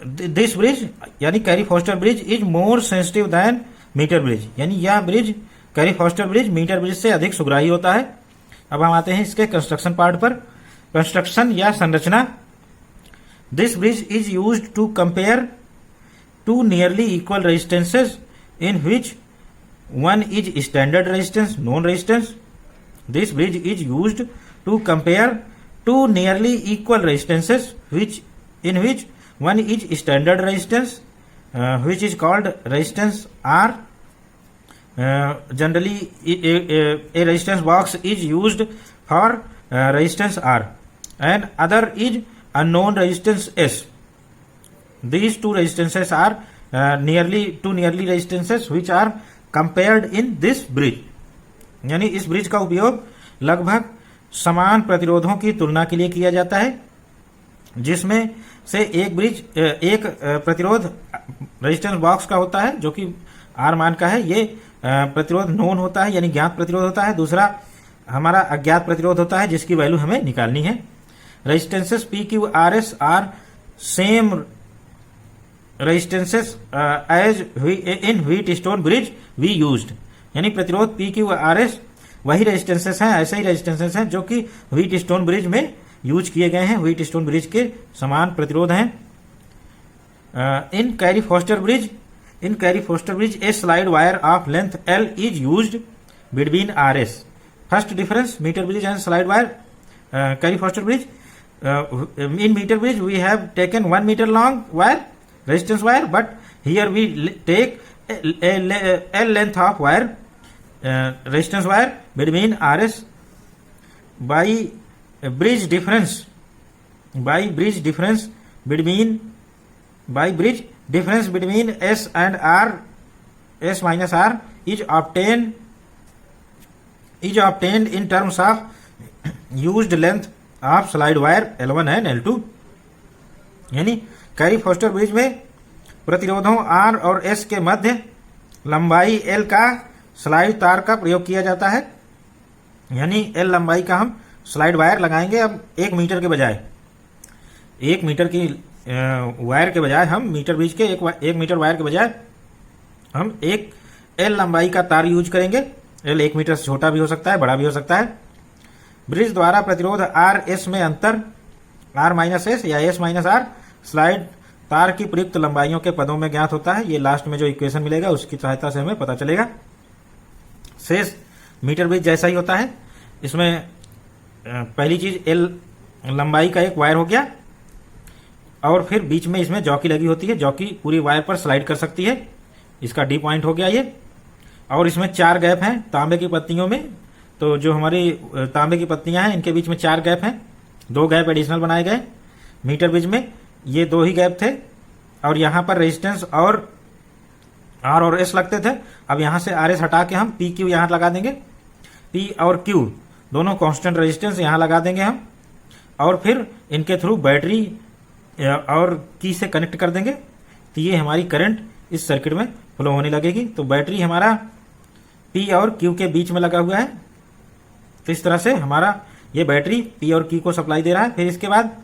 A: दिस ब्रिज यानी Carey Foster bridge is more sensitive than metre bridge, यानी यह bridge Carey Foster bridge metre bridge से अधिक सुग्राही होता है। अब हम आते हैं इसके कंस्ट्रक्शन पार्ट पर। कंस्ट्रक्शन या संरचना। This bridge is used to compare two nearly equal resistances in which one is standard resistance known resistance. This bridge is used to compare two nearly equal resistances in which one is standard resistance which is called resistance R. Generally a resistance box is used for resistance R and other is unknown resistance S. These two resistances are nearly resistances which are compared in this bridge. यानी इस bridge का उपयोग लगभग समान प्रतिरोधों की तुलना के लिए किया जाता है, जिसमें से एक प्रतिरोध रेजिस्टेंस बॉक्स का होता है जो कि आर मान का है, ये प्रतिरोध नोन होता है यानी ज्ञात प्रतिरोध होता है, दूसरा हमारा अज्ञात प्रतिरोध होता है जिसकी वैल्यू हमें निकालनी है। Resistances P Q R S are same resistances as in Wheatstone bridge we used, यानी प्रतिरोध पी क्यू आर एस वही रेजिस्टेंसेस हैं, ऐसे ही रेजिस्टेंसेस हैं जो कि व्हीट स्टोन ब्रिज में यूज किए गए हैं, व्हीट स्टोन ब्रिज के समान प्रतिरोध हैं। In Carey Foster bridge a slide wire of length L is used between R S. First difference metre bridge and slide wire Carey Foster bridge. In metre bridge we have taken 1 metre long wire resistance wire, but here we take L length of wire resistance wire between RS by bridge difference between S and R, S minus R is obtained in terms of used length of slide wire L1 and L2। यानी Carey Foster bridge में प्रतिरोधों R और S के मध्य लंबाई L का slide तार का प्रयोग किया जाता है, यानी एल लंबाई का हम स्लाइड वायर लगाएंगे। अब 1 मीटर के बजाय 1 मीटर की वायर के बजाय हम मीटर ब्रिज के 1 मीटर वायर के बजाय हम एक एल लंबाई का तार यूज करेंगे। एल 1 मीटर से छोटा भी हो सकता है, बड़ा भी हो सकता है। ब्रिज द्वारा प्रतिरोध आर एस में अंतर आर माइनस एस या एस माइनस आर स्लाइड तार की प्रयुक्त लंबाइयों के पदों में ज्ञात होता है। ये लास्ट में जो इक्वेशन मिलेगा उसकी सहायता से हमें पता चलेगा। शेष मीटर ब्रिज जैसा ही होता है। इसमें पहली चीज एल लंबाई का एक वायर हो गया और फिर बीच में इसमें जॉकी लगी होती है, जॉकी पूरी वायर पर स्लाइड कर सकती है, इसका डी पॉइंट हो गया ये। और इसमें 4 गैप हैं तांबे की पत्तियों में, तो जो हमारी तांबे की पत्तियां हैं इनके बीच में 4 गैप हैं, 2 गैप एडिशनल बनाए गए। मीटर ब्रिज में ये 2 ही गैप थे और यहां पर रेजिस्टेंस और आर और एस लगते थे। अब यहां से आर एस हटा के हम पी क्यू यहां लगा देंगे, पी और क्यू दोनों कांस्टेंट रेजिस्टेंस यहां लगा देंगे हम, और फिर इनके थ्रू बैटरी और की से कनेक्ट कर देंगे, तो ये हमारी करंट इस सर्किट में फ्लो होने लगेगी। तो बैटरी हमारा पी और क्यू के बीच में लगा हुआ है, तो इस तरह से हमारा ये बैटरी पी और क्यू को सप्लाई दे रहा है। फिर इसके बाद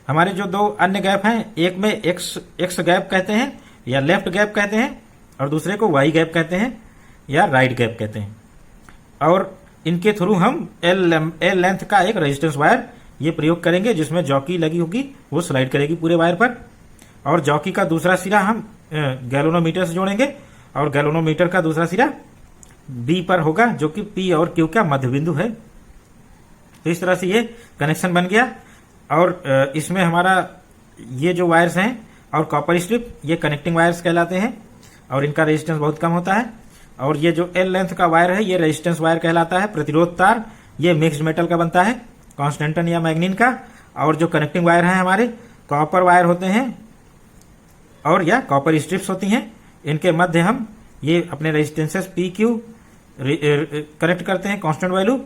A: हमारे जो 2 अन्य गैप हैं, एक में एक्स गैप कहते हैं या लेफ्ट गैप कहते हैं और दूसरे को वाई गैप कहते हैं या राइट गैप कहते हैं, और इनके थ्रू हम एल लेंथ का एक रेजिस्टेंस वायर ये प्रयोग करेंगे जिसमें जॉकी लगी होगी, वो स्लाइड करेगी पूरे वायर पर, और जॉकी का दूसरा सिरा हम गैल्वेनोमीटर से जोड़ेंगे और गैल्वेनोमीटर का दूसरा सिरा बी पर होगा जो कि पी और क्यू का मध्य बिंदु है। तो इस तरह से ये कनेक्शन बन गया। और इसमें हमारा ये जो वायर्स हैं और कॉपर स्ट्रिप ये कनेक्टिंग वायर्स कहलाते हैं और इनका रेजिस्टेंस बहुत कम होता है। और ये जो एल लेंथ का वायर है ये रेजिस्टेंस वायर कहलाता है। प्रतिरोध तार ये मिक्स्ड मेटल का बनता है, कॉन्स्टेंटन या मैग्नीन का। और जो कनेक्टिंग वायर है हमारे कॉपर वायर होते हैं और या कॉपर स्ट्रिप्स होती हैं, इनके मध्य हम ये अपने रेजिस्टेंसेस पी क्यू कनेक्ट करते हैं कांस्टेंट वैल्यू,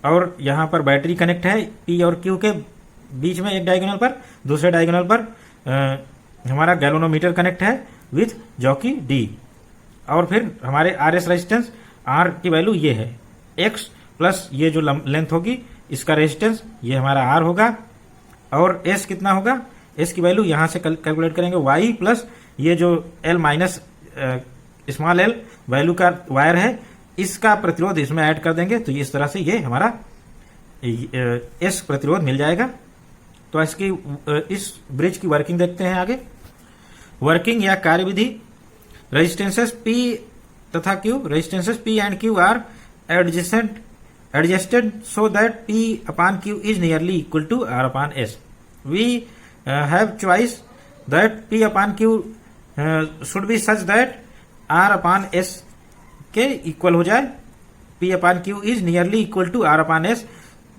A: और यहाँ पर बैटरी कनेक्ट है पी और क्यू के बीच में एक डायगोनल पर, दूसरे डायगोनल पर हमारा गैल्वेनोमीटर कनेक्ट है विथ जॉकी डी। और फिर हमारे आर एस रेजिस्टेंस आर की वैल्यू ये है एक्स प्लस ये जो लेंथ होगी इसका रेजिस्टेंस ये हमारा आर होगा, और एस कितना होगा, एस की वैल्यू यहां से कैलकुलेट करेंगे वाई प्लस ये जो L minus small L value का वायर है इसका प्रतिरोध इसमें ऐड कर देंगे, तो इस तरह से ये हमारा एस प्रतिरोध मिल जाएगा। तो इसकी इस ब्रिज की वर्किंग देखते हैं आगे। वर्किंग या कार्यविधि। रेजिस्टेंसेस पी तथा Q, resistances P and Q R adjusted so that P upon Q is nearly equal to R upon S. We have choice that P upon Q should be such that R upon S के equal हो जाए। P upon Q is nearly equal to R upon S.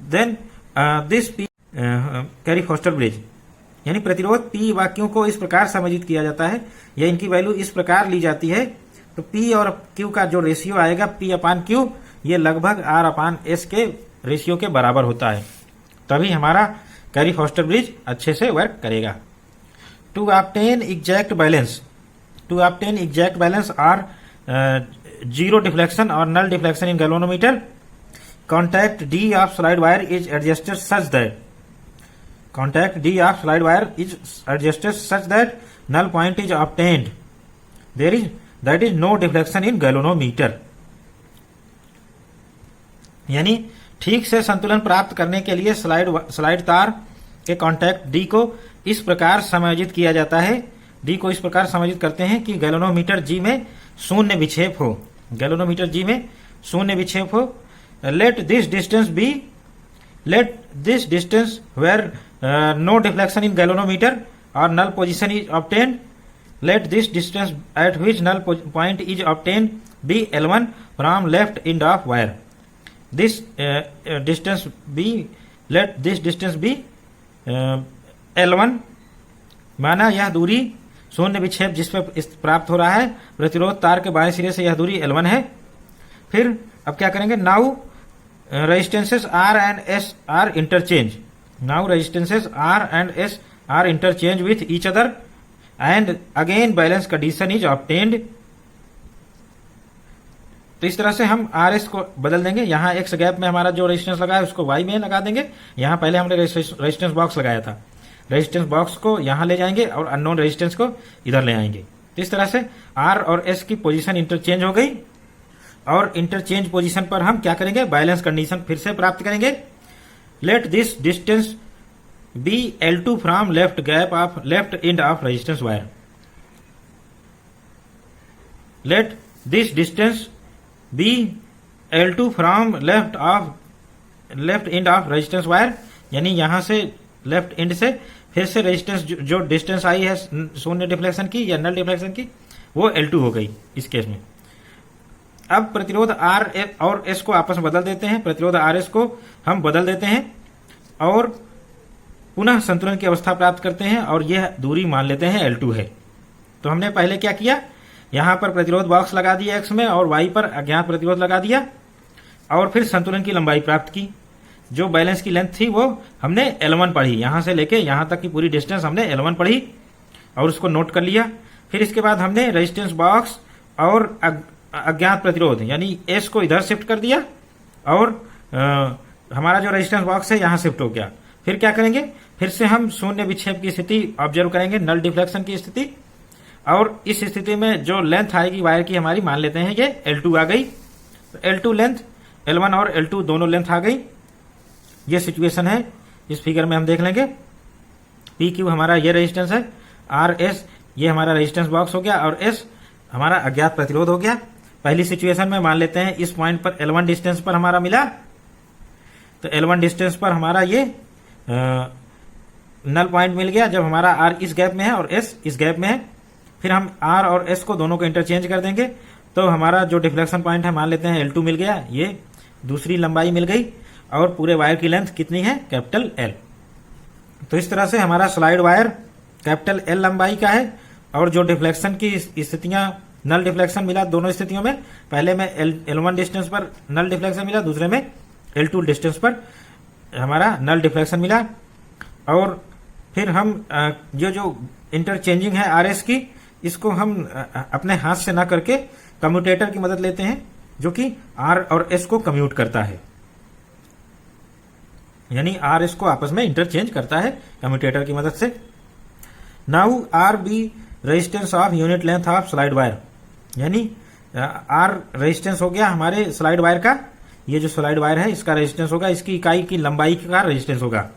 A: Then this P carry Foster bridge, यानी प्रतिरोध P वाक्यों को इस प्रकार समायोजित किया जाता है या इनकी वैल्यू इस प्रकार ली जाती है, तो पी और क्यू का जो रेशियो आएगा पी अपान क्यू ये लगभग आर अपान एस के रेशियो के बराबर होता है, तभी हमारा कैरी फॉस्टर ब्रिज अच्छे से वर्क करेगा। To obtain exact balance or zero deflection और null deflection in galvanometer, contact D of slide wire is adjusted such that null point is obtained. That is no deflection in galvanometer. यानी ठीक से संतुलन प्राप्त करने के लिए स्लाइड तार के कॉन्टैक्ट डी को इस प्रकार समायोजित किया जाता है, डी को इस प्रकार समायोजित करते हैं कि गैल्वेनोमीटर जी में शून्य विक्षेप हो। Let this distance where no deflection in galvanometer or null position is obtained, let this distance at which null point is obtained be L1 from left end of wire. Let this distance be L1, माना यह दूरी शून्य विक्षेप जिस पर प्राप्त हो रहा है प्रतिरोध तार के बाएं सिरे से यह दूरी L1 है। फिर अब क्या करेंगे, now resistances R and S are interchange. Now resistances R and S are interchange with each other and again balance condition is obtained. तो इस तरह से हम RS को बदल देंगे। यहाँ X गैप में हमारा जो रेजिस्टेंस लगा है उसको Y में लगा देंगे। यहाँ पहले हमने रेजिस्टेंस बॉक्स लगाया था, रेजिस्टेंस बॉक्स को यहाँ ले जाएंगे और अननोन रेजिस्टेंस को इधर ले आएंगे। तो इस तरह से R और S की पोजीशन इंटरचेंज हो गई और इंटरचेंज पोजीशन पर हम क्या करेंगे, बैलेंस कंडीशन फिर से प्राप्त करेंगे। Let this distance be L2 from left end of resistance wire. Let this distance be L2 from left end of resistance wire, यानी यहां से लेफ्ट एंड से फिर से रेजिस्टेंस जो डिस्टेंस आई है शून्य डिफ्लेक्शन की या नल डिफ्लेक्शन की वो L2 हो गई इस केस में। अब प्रतिरोध R और S को आपस में बदल देते हैं, प्रतिरोध RS को हम बदल देते हैं और पुनः संतुलन की अवस्था प्राप्त करते हैं और यह दूरी मान लेते हैं L2 है। तो हमने पहले क्या किया, यहां पर प्रतिरोध बॉक्स लगा दिया X में और Y पर अज्ञात प्रतिरोध लगा दिया और फिर संतुलन की लंबाई प्राप्त की। जो बैलेंस की लेंथ थी वो हमने L1 पढ़ी, यहां से लेके यहां तक की पूरी डिस्टेंस हमने L1 पढ़ी और उसको नोट कर लिया। फिर इसके बाद हमने रेजिस्टेंस बॉक्स और अज्ञात प्रतिरोध यानी S को इधर शिफ्ट कर दिया और हमारा जो रेजिस्टेंस बॉक्स है यहां शिफ्ट हो गया। फिर क्या करेंगे, फिर से हम शून्य विक्षेप की स्थिति ऑब्जर्व करेंगे, नल डिफ्लेक्शन की स्थिति, और इस स्थिति में जो लेंथ आएगी वायर की हमारी मान लेते हैं ये L2 आ गई। तो L2 लेंथ, L1 और L2 दोनों लेंथ आ गई। ये सिचुएशन है, इस फिगर में हम देख लेंगे। PQ हमारा ये रेजिस्टेंस है, RS ये हमारा रेजिस्टेंस बॉक्स हो गया और S हमारा अज्ञात प्रतिरोध हो गया। पहली सिचुएशन में मान लेते हैं इस पॉइंट पर L1 डिस्टेंस पर हमारा मिला, तो L1 डिस्टेंस पर हमारा ये नल पॉइंट मिल गया जब हमारा R इस गैप में है और S इस गैप में है। फिर हम R और S को दोनों को इंटरचेंज कर देंगे तो हमारा जो डिफ्लेक्शन पॉइंट है मान लेते हैं L2 मिल गया, ये दूसरी लंबाई मिल गई और पूरे वायर की लेंथ कितनी है, कैपिटल L। तो इस तरह से हमारा स्लाइड वायर कैपिटल L लंबाई का है और जो डिफ्लेक्शन की स्थितियां, नल डिफ्लेक्शन मिला दोनों स्थितियों में, पहले में L1 डिस्टेंस पर नल डिफ्लेक्शन मिला, दूसरे में L2 डिस्टेंस पर हमारा नल डिफ्लेक्शन मिला। और फिर हम जो इंटरचेंजिंग है RS की, इसको हम अपने हाथ से ना करके कम्यूटेटर की मदद लेते हैं जो कि R और S को कम्यूट करता है, यानी RS को आपस में इंटरचेंज करता है कम्यूटेटर की मदद से। Now RB resistance of unit length of slide wire, यानी R रेजिस्टेंस हो गया हमारे स्लाइड वायर का। ये जो स्लाइड वायर है इसका रेजिस्टेंस होगा, इसकी इकाई की लंबाई का रेजिस्टेंस होगा।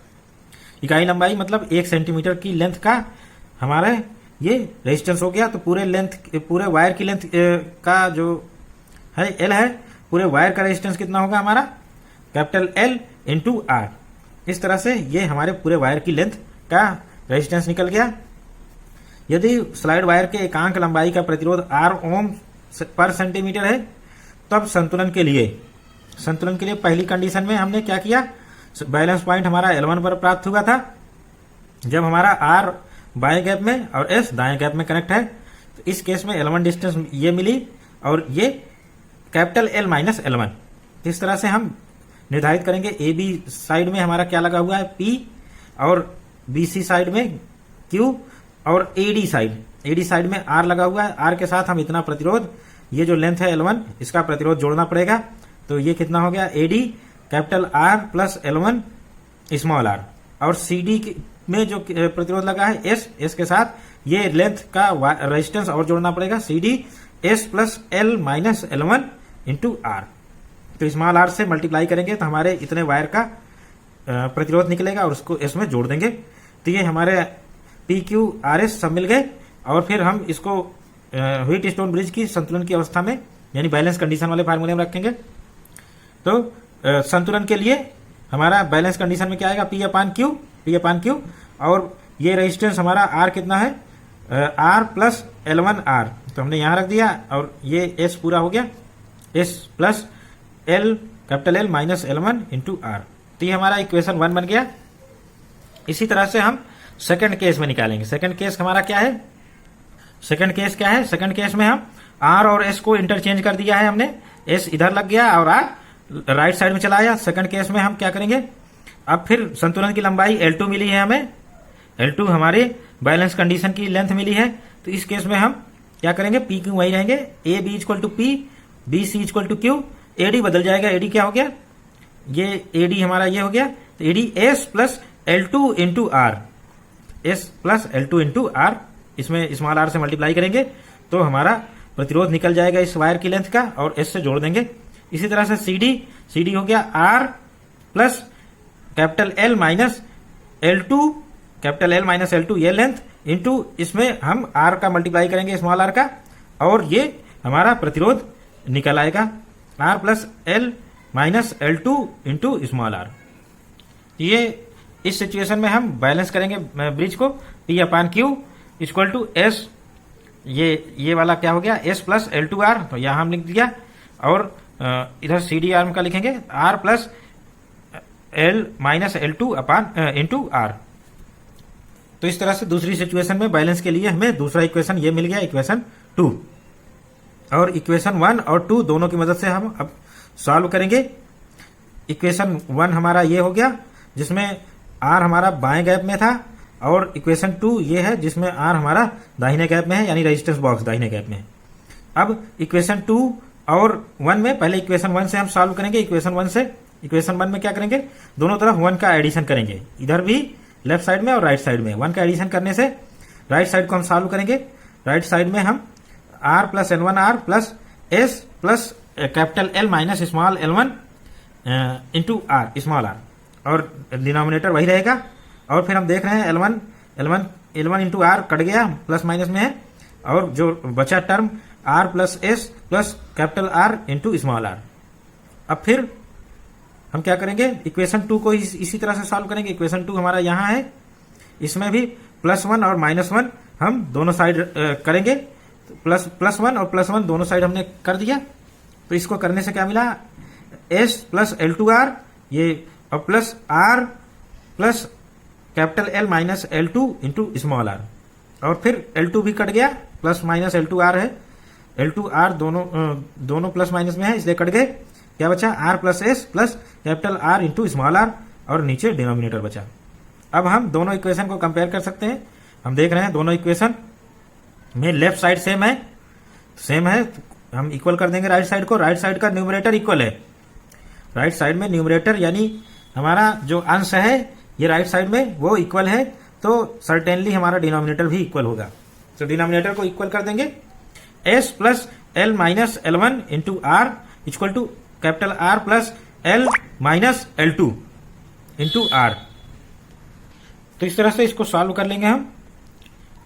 A: इकाई लंबाई मतलब 1 सेंटीमीटर की लेंथ का हमारा ये रेजिस्टेंस हो गया। तो पूरे वायर की लेंथ का जो है L है, पूरे वायर का रेजिस्टेंस कितना होगा हमारा, कैपिटल L इंटू R। इस तरह से ये हमारे पूरे वायर की लेंथ का रेजिस्टेंस निकल गया। यदि स्लाइड वायर के एकांक लंबाई का प्रतिरोध R ओम पर सेंटीमीटर है, तब संतुलन के लिए पहली कंडीशन में हमने क्या किया बैलेंस पॉइंट हमारा L1 पर प्राप्त हुआ था जब हमारा R बाएं गैप में और S दाएं गैप में कनेक्ट है। तो इस केस में L1 डिस्टेंस ये मिली और ये कैपिटल L माइनस L1। इस तरह से हम निर्धारित करेंगे ए बी साइड में हमारा क्या लगा हुआ है P और BC साइड में Q और AD साइड में R लगा हुआ है। R के साथ हम इतना प्रतिरोध, ये जो लेंथ है L1 इसका प्रतिरोध जोड़ना पड़ेगा। तो ये कितना हो गया AD capital R plus L1 small r, और CD में जो प्रतिरोध लगा है S के साथ ये लेंथ का रेजिस्टेंस और जोड़ना पड़ेगा CD S plus L minus L1 into R। तो स्मॉल r से मल्टीप्लाई करेंगे तो हमारे इतने वायर का प्रतिरोध निकलेगा और उसको S में जोड़ देंगे। तो ये हमारे PQRS सब मिल गए और फिर हम इसको व्हीट स्टोन ब्रिज की संतुलन की अवस्था में यानी बैलेंस कंडीशन वाले फार्मूले में रखेंगे। तो संतुलन के लिए हमारा बैलेंस कंडीशन में क्या आएगा P अपान Q और ये रेजिस्टेंस हमारा R कितना है R प्लस L1 R, तो हमने यहां रख दिया और ये S पूरा हो गया S plus L capital L minus L1 into R। तो ये हमारा इक्वेशन 1 बन गया। इसी तरह से हम सेकंड केस में निकालेंगे। सेकंड केस हमारा क्या है? सेकंड केस में हम R और S को इंटरचेंज कर दिया है हमने, S इधर लग गया और R राइट साइड में चला आया। सेकंड केस में हम क्या करेंगे, अब फिर संतुलन की लंबाई L2 मिली है हमें, L2 हमारे बैलेंस कंडीशन की लेंथ मिली है। तो इस केस में हम क्या करेंगे, P Q वही रहेंगे, A B equal to P, B C equal to Q, AD बदल जाएगा, AD क्या हो गया, ये AD हमारा ये हो गया, तो AD S plus L2 into R, S plus L2 into R, इसमें स्मॉल r से मल्टीप्लाई करेंगे तो हमारा प्रतिरोध निकल जाएगा इस वायर की लेंथ का और S से जोड़ देंगे। इसी तरह से CD हो गया R plus capital L minus L2, capital L minus L2 ये लेंथ इंटू इसमें हम R का मल्टीप्लाई करेंगे स्मॉल r का और ये हमारा प्रतिरोध निकल आएगा R plus L minus L2 into small r। ये इस सिचुएशन में हम बैलेंस करेंगे ब्रिज को P upon Q equal to S, ये वाला क्या हो गया S प्लस L2R, तो यहां हम लिख दिया और इधर CD आर्म का लिखेंगे R plus L minus L2 अपान इंटू R। तो इस तरह से दूसरी सिचुएशन में बैलेंस के लिए हमें दूसरा इक्वेशन ये मिल गया, इक्वेशन 2, और इक्वेशन 1 और 2 दोनों की मदद से हम अब सॉल्व करेंगे। इक्वेशन 1 हमारा ये हो गया जिसमें R हमारा बाएं गैप में था और इक्वेशन 2 ये है जिसमें R हमारा दाहिने गैप में है, यानी रेजिस्टेंस बॉक्स दाहिने गैप में है। अब इक्वेशन 2 और 1 में पहले इक्वेशन 1 से हम सॉल्व करेंगे। इक्वेशन 1 में क्या करेंगे, दोनों तरफ 1 का एडिशन करेंगे, इधर भी लेफ्ट साइड में और राइट साइड में 1 का एडिशन करने से राइट साइड को हम सॉल्व करेंगे। राइट साइड में हम R plus L1 R plus S plus capital L minus small L1 into R small r, और डिनोमिनेटर वही रहेगा। और फिर हम देख रहे हैं L1 इंटू R कट गया, प्लस माइनस में है, और जो बचा term R plus S plus capital R into small r। अब फिर हम क्या करेंगे, इक्वेशन 2 को इसी तरह से सॉल्व करेंगे। इक्वेशन 2 हमारा यहाँ है, इसमें भी +1 और -1 हम दोनों साइड करेंगे। +1 और +1 दोनों साइड हमने कर दिया। तो इसको करने से क्या मिला, S प्लस L2R ये, और plus R plus capital L minus L2 into small r, और फिर L2 भी कट गया, प्लस माइनस L2R है, L2R दोनों प्लस माइनस में है इसलिए कट गए। क्या बचा, R plus S plus capital R into small r, और नीचे डिनोमिनेटर बचा। अब हम दोनों इक्वेशन को कंपेयर कर सकते हैं। हम देख रहे हैं दोनों इक्वेशन में लेफ्ट साइड सेम है, हम इक्वल कर देंगे राइट साइड को। राइट साइड का न्यूमरेटर इक्वल है, राइट साइड में न्यूमरेटर यानी हमारा जो अंश है ये राइट साइड में वो इक्वल है, तो सर्टेनली हमारा डिनोमिनेटर भी इक्वल होगा। तो डिनोमिनेटर को इक्वल कर देंगे, S plus L minus L1 into R equal to capital R plus L minus L2 into R। तो इस तरह से इसको सॉल्व कर लेंगे। हम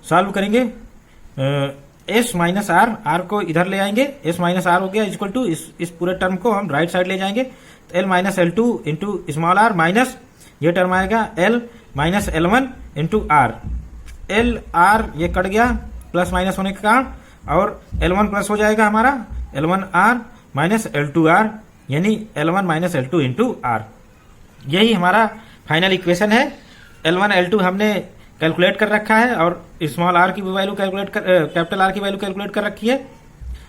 A: सॉल्व करेंगे S माइनस R को इधर ले आएंगे, S माइनस R हो गया इक्वल टू इस पूरे टर्म को हम राइट साइड ले जाएंगे, तो L minus L2 into small r minus ये टर्म आएगा L minus L1 into R। L R ये कट गया प्लस माइनस होने के कारण, और L1 प्लस हो जाएगा हमारा L1 R minus L2 R, यानी L1 minus L2 into R। यही हमारा फाइनल इक्वेशन है। L1 L2 हमने कैलकुलेट कर रखा है और स्मॉल आर की वैल्यू कैपिटल आर की वैल्यू कैलकुलेट कर रखी है।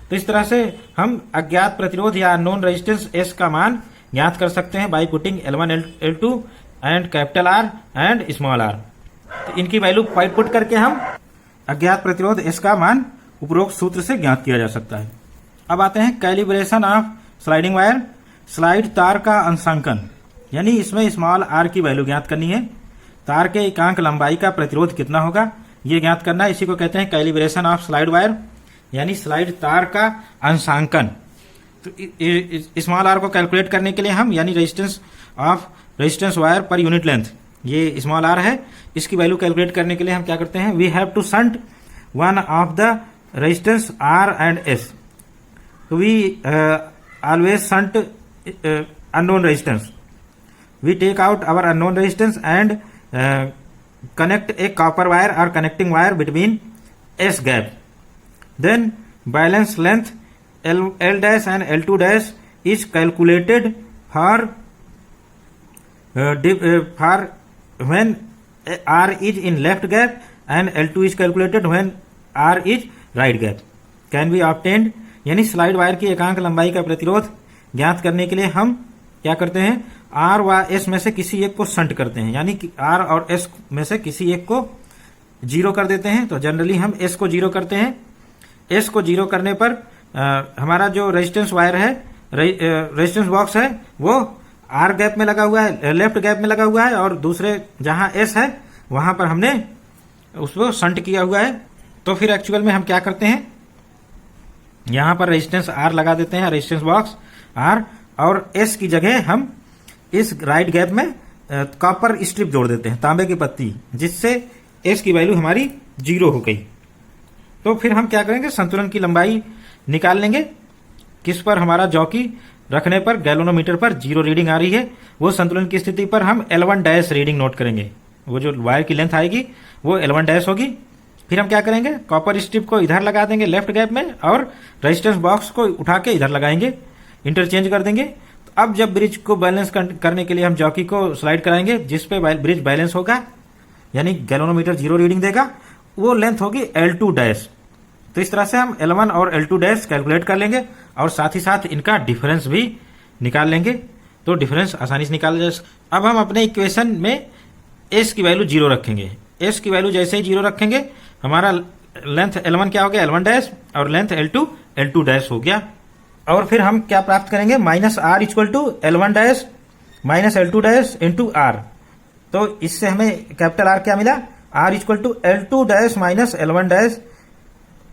A: तो इस तरह से हम अज्ञात प्रतिरोध या अननोन रेजिस्टेंस S का मान ज्ञात कर सकते हैं by putting L1 L2 and capital R and small R. तो इनकी वैल्यू पुट करके हम अज्ञात प्रतिरोध S का मान उपरोक्त सूत्र से ज्ञात किया जा सकता है। अब आते हैं calibration of sliding wire, slide तार का अंशांकन, यानी इसमें स्मॉल आर की वैल्यू ज्ञात करनी है। तार के एकांक लंबाई का प्रतिरोध कितना होगा ये ज्ञात करना है। इसी को कहते हैं कैलिब्रेशन ऑफ स्लाइड वायर, यानी स्लाइड तार का अंशांकन। तो स्मॉल आर को कैलकुलेट करने के लिए हम यानी resistance wire per unit length, ये स्मॉल आर है, इसकी वैल्यू कैलकुलेट करने के लिए हम क्या करते हैं, we have to shunt one of the resistance R and S. We always shunt unknown resistance. We take out our unknown resistance and connect a copper wire or connecting wire between S gap. Then balance length L dash and L2 dash is calculated for when R is in left gap and L2 is calculated when R is right gap. Can be obtained, यानी slide wire की एकांक लंबाई का प्रतिरोध ज्ञात करने के लिए हम क्या करते हैं, आर व एस में से किसी एक को शंट करते हैं, यानी कि आर और एस में से किसी एक को जीरो कर देते हैं। तो जनरली हम एस को जीरो करते हैं। एस को जीरो करने पर हमारा जो रेजिस्टेंस वायर है, रेजिस्टेंस बॉक्स है, वो आर गैप में लगा हुआ है, लेफ्ट गैप में लगा हुआ है, और दूसरे जहां एस है वहां पर हमने उसको शंट किया हुआ है। तो फिर एक्चुअल में हम क्या करते हैं, यहां पर रेजिस्टेंस आर लगा देते हैं, रेजिस्टेंस बॉक्स आर, और एस की जगह हम इस राइट गैप में कॉपर स्ट्रिप जोड़ देते हैं, तांबे की पत्ती, जिससे एस की वैल्यू हमारी जीरो हो गई। तो फिर हम क्या करेंगे, संतुलन की लंबाई निकाल लेंगे, किस पर, हमारा जॉकी रखने पर गैल्वेनोमीटर पर जीरो रीडिंग आ रही है, वो संतुलन की स्थिति पर हम L1 डैश रीडिंग नोट करेंगे। वो जो वायर की लेंथ आएगी वो L1 डैश होगी। फिर हम क्या करेंगे, कॉपर स्ट्रिप को इधर लगा देंगे लेफ्ट गैप में, और रेजिस्टेंस बॉक्स को उठा के इधर लगाएंगे, इंटरचेंज कर देंगे। तो अब जब ब्रिज को बैलेंस करने के लिए हम जॉकी को स्लाइड कराएंगे, जिसपे ब्रिज बैलेंस होगा, यानी गैल्वेनोमीटर जीरो रीडिंग देगा, वो लेंथ होगी L2 डैश। तो इस तरह से हम L1 और L2 डैश कैलकुलेट कर लेंगे, और साथ ही साथ इनका डिफरेंस भी निकाल लेंगे। तो डिफरेंस आसानी से निकाल जाए। अब हम अपने इक्वेशन में एस की वैल्यू जीरो रखेंगे। एस की वैल्यू जैसे ही जीरो रखेंगे, हमारा लेंथ L1 क्या हो गया, L1 डैश, और लेंथ L2 डैश हो गया। और फिर हम क्या प्राप्त करेंगे, minus R equal to L1 dash minus L2 dash into R. तो इससे हमें कैपिटल आर क्या मिला, R equal to L2 dash minus L1 dash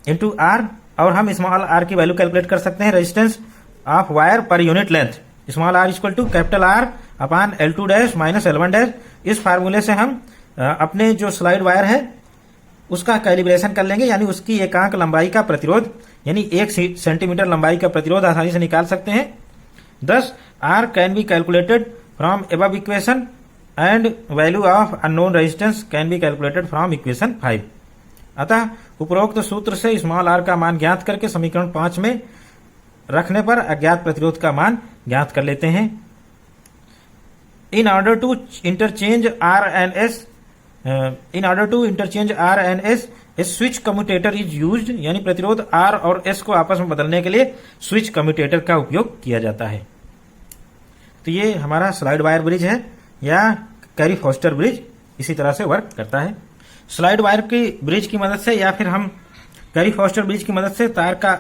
A: into R. और हम स्मॉल आर की वैल्यू कैलकुलेट कर सकते हैं, resistance of wire per unit length, small R equal to capital R upon L2 dash minus L1 dash. इस फार्मूले से हम अपने जो स्लाइड वायर है उसका कैलिब्रेशन कर लेंगे, यानी उसकी एकांक लंबाई का प्रतिरोध, यानी 1 सेंटीमीटर लंबाई का प्रतिरोध आसानी से निकाल सकते हैं। thus R can be calculated from above equation and value of unknown resistance can be calculated from equation 5। अतः उपरोक्त सूत्र से स्मॉल आर का मान ज्ञात करके समीकरण 5 में रखने पर अज्ञात प्रतिरोध का मान ज्ञात कर लेते हैं। In order to interchange R and S a switch commutator is used, यानी प्रतिरोध आर और एस को आपस में बदलने के लिए स्विच कम्यूटेटर का उपयोग किया जाता है। तो ये हमारा स्लाइड वायर ब्रिज है, या कैरी फॉस्टर ब्रिज इसी तरह से वर्क करता है। स्लाइड वायर की ब्रिज की मदद से, या फिर हम कैरी फॉस्टर ब्रिज की मदद से तार का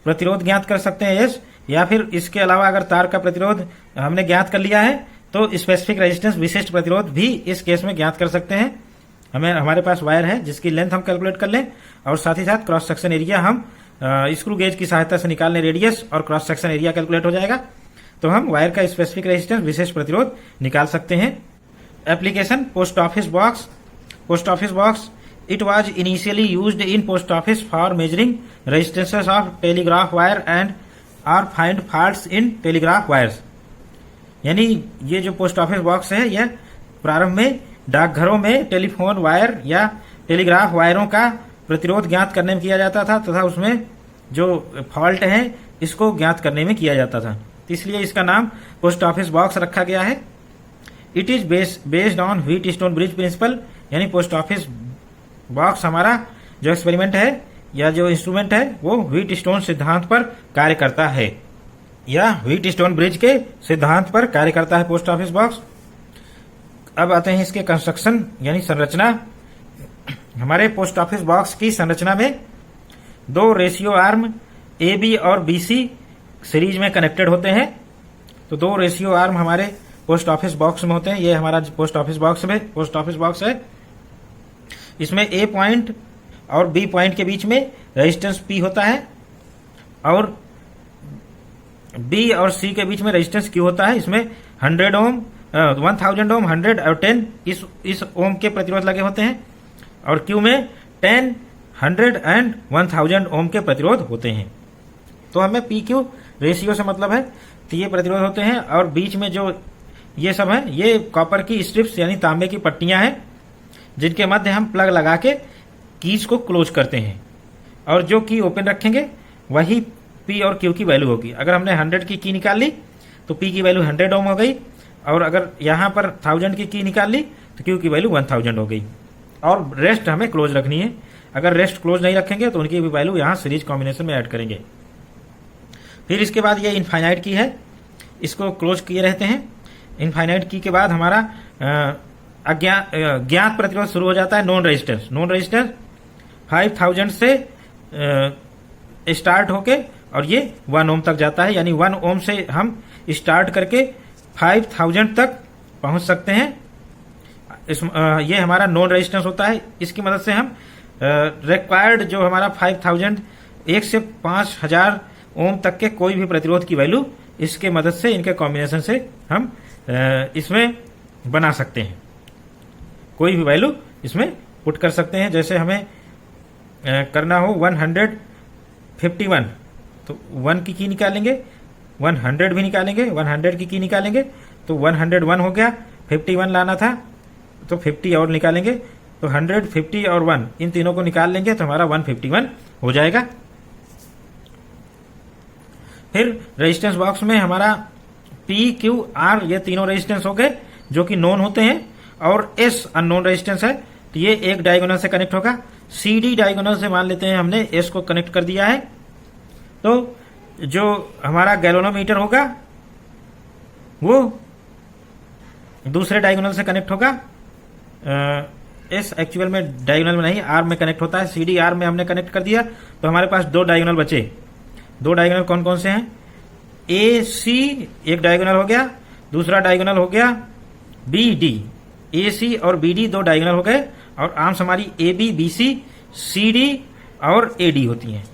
A: प्रतिरोध ज्ञात कर सकते हैं एस, या फिर इसके अलावा अगर तार का प्रतिरोध हमने ज्ञात कर लिया है तो स्पेसिफिक रेजिस्टेंस, विशिष्ट प्रतिरोध भी इस केस में ज्ञात कर सकते हैं। हमारे पास वायर है जिसकी लेंथ हम कैलकुलेट कर लें, और साथ ही साथ क्रॉस सेक्शन एरिया हम स्क्रू गेज की सहायता से निकाल लें, रेडियस और क्रॉस सेक्शन एरिया कैलकुलेट हो जाएगा। तो हम वायर का स्पेसिफिक रेजिस्टेंस, विशेष प्रतिरोध निकाल सकते हैं। Application, post office box. Post office box, it was initially used in post office for measuring resistances of telegraph wire and are find faults in telegraph wires. यानी ये जो पोस्ट ऑफिस बॉक्स है, यह प्रारंभ में डाकघरों में टेलीफोन वायर या टेलीग्राफ वायरों का प्रतिरोध ज्ञात करने में किया जाता था, तथा उसमें जो फॉल्ट है इसको ज्ञात करने में किया जाता था। इसलिए इसका नाम पोस्ट ऑफिस बॉक्स रखा गया है। It is based on Wheatstone bridge principle, यानी पोस्ट ऑफिस बॉक्स हमारा जो एक्सपेरिमेंट है या जो इंस्ट्रूमेंट है वो व्हीट स्टोन सिद्धांत पर कार्य करता है, या व्हीट स्टोन ब्रिज के सिद्धांत पर कार्य करता है पोस्ट ऑफिस बॉक्स। अब आते हैं इसके कंस्ट्रक्शन यानी संरचना। हमारे पोस्ट ऑफिस बॉक्स की संरचना में दो रेशियो आर्म ए बी और बी सी सीरीज में कनेक्टेड होते हैं। तो दो रेशियो आर्म हमारे पोस्ट ऑफिस बॉक्स में होते हैं। ये हमारा पोस्ट ऑफिस बॉक्स है। इसमें ए पॉइंट और बी पॉइंट के बीच में रेजिस्टेंस पी होता है और बी और सी के बीच में रेजिस्टेंस क्यू होता है। इसमें 100 ओम 1000 ओम 100 और 10 इस ओम के प्रतिरोध लगे होते हैं और क्यू में 10 100 एंड 1000 ओम के प्रतिरोध होते हैं। तो हमें पी क्यू रेशियो से मतलब है, तो ये प्रतिरोध होते हैं और बीच में जो ये सब है ये कॉपर की स्ट्रिप्स यानी तांबे की पट्टियां हैं जिनके मध्य हम प्लग लगा के कीज को क्लोज करते हैं और जो की ओपन रखेंगे वही पी और क्यू की वैल्यू होगी। अगर हमने 100 की की निकाल ली तो पी की वैल्यू 100 ओम हो गई और अगर यहां पर 1000 की निकाल ली तो क्यू की वैल्यू 1000 हो गई और रेस्ट हमें क्लोज रखनी है। अगर रेस्ट क्लोज नहीं रखेंगे तो उनकी भी वैल्यू यहां सीरीज कॉम्बिनेशन में ऐड करेंगे। फिर इसके बाद ये इनफाइनाइट की है, इसको क्लोज किए रहते हैं। इनफाइनाइट की के बाद हमारा ज्ञात प्रतिरोध शुरू हो जाता है, नॉन रेजिस्टेंस 5000 से स्टार्ट होके और ये 1 ओम तक जाता है, यानी 1 ओम से हम स्टार्ट करके 5000 तक पहुंच सकते हैं। ये हमारा नॉन रेजिस्टेंस होता है। इसकी मदद से हम रिक्वायर्ड जो हमारा 5000 1 से 5000 ओम तक के कोई भी प्रतिरोध की वैल्यू इसके मदद से इनके कॉम्बिनेशन से हम इसमें बना सकते हैं, कोई भी वैल्यू इसमें पुट कर सकते हैं। जैसे हमें करना हो 151 तो 1 की निकालेंगे, 100 भी निकालेंगे, 100 की निकालेंगे तो 101 हो गया। 51 लाना था तो 50 और निकालेंगे तो 100 50 और 1 इन तीनों को निकाल लेंगे तो हमारा 151 हो जाएगा। फिर रेजिस्टेंस बॉक्स में हमारा पी क्यू आर ये तीनों रेजिस्टेंस हो गए जो कि नोन होते हैं और एस अननोन रेजिस्टेंस है, तो ये एक डायगोनल से कनेक्ट होगा। सी डी डायगोनल से मान लेते हैं हमने एस को कनेक्ट कर दिया है, तो जो हमारा गैल्वेनोमीटर होगा वो दूसरे डायगोनल से कनेक्ट होगा। एस एक्चुअल में डायगोनल में नहीं, आर में कनेक्ट होता है। सी डी आर में हमने कनेक्ट कर दिया तो हमारे पास दो डायगोनल बचे। दो डायगोनल कौन कौन से हैं? ए सी एक डायगोनल हो गया, दूसरा डायगोनल हो गया बी डी। ए सी और बी डी दो डायगोनल हो गए और आर्म्स हमारी A B B C C D और ए डी होती हैं।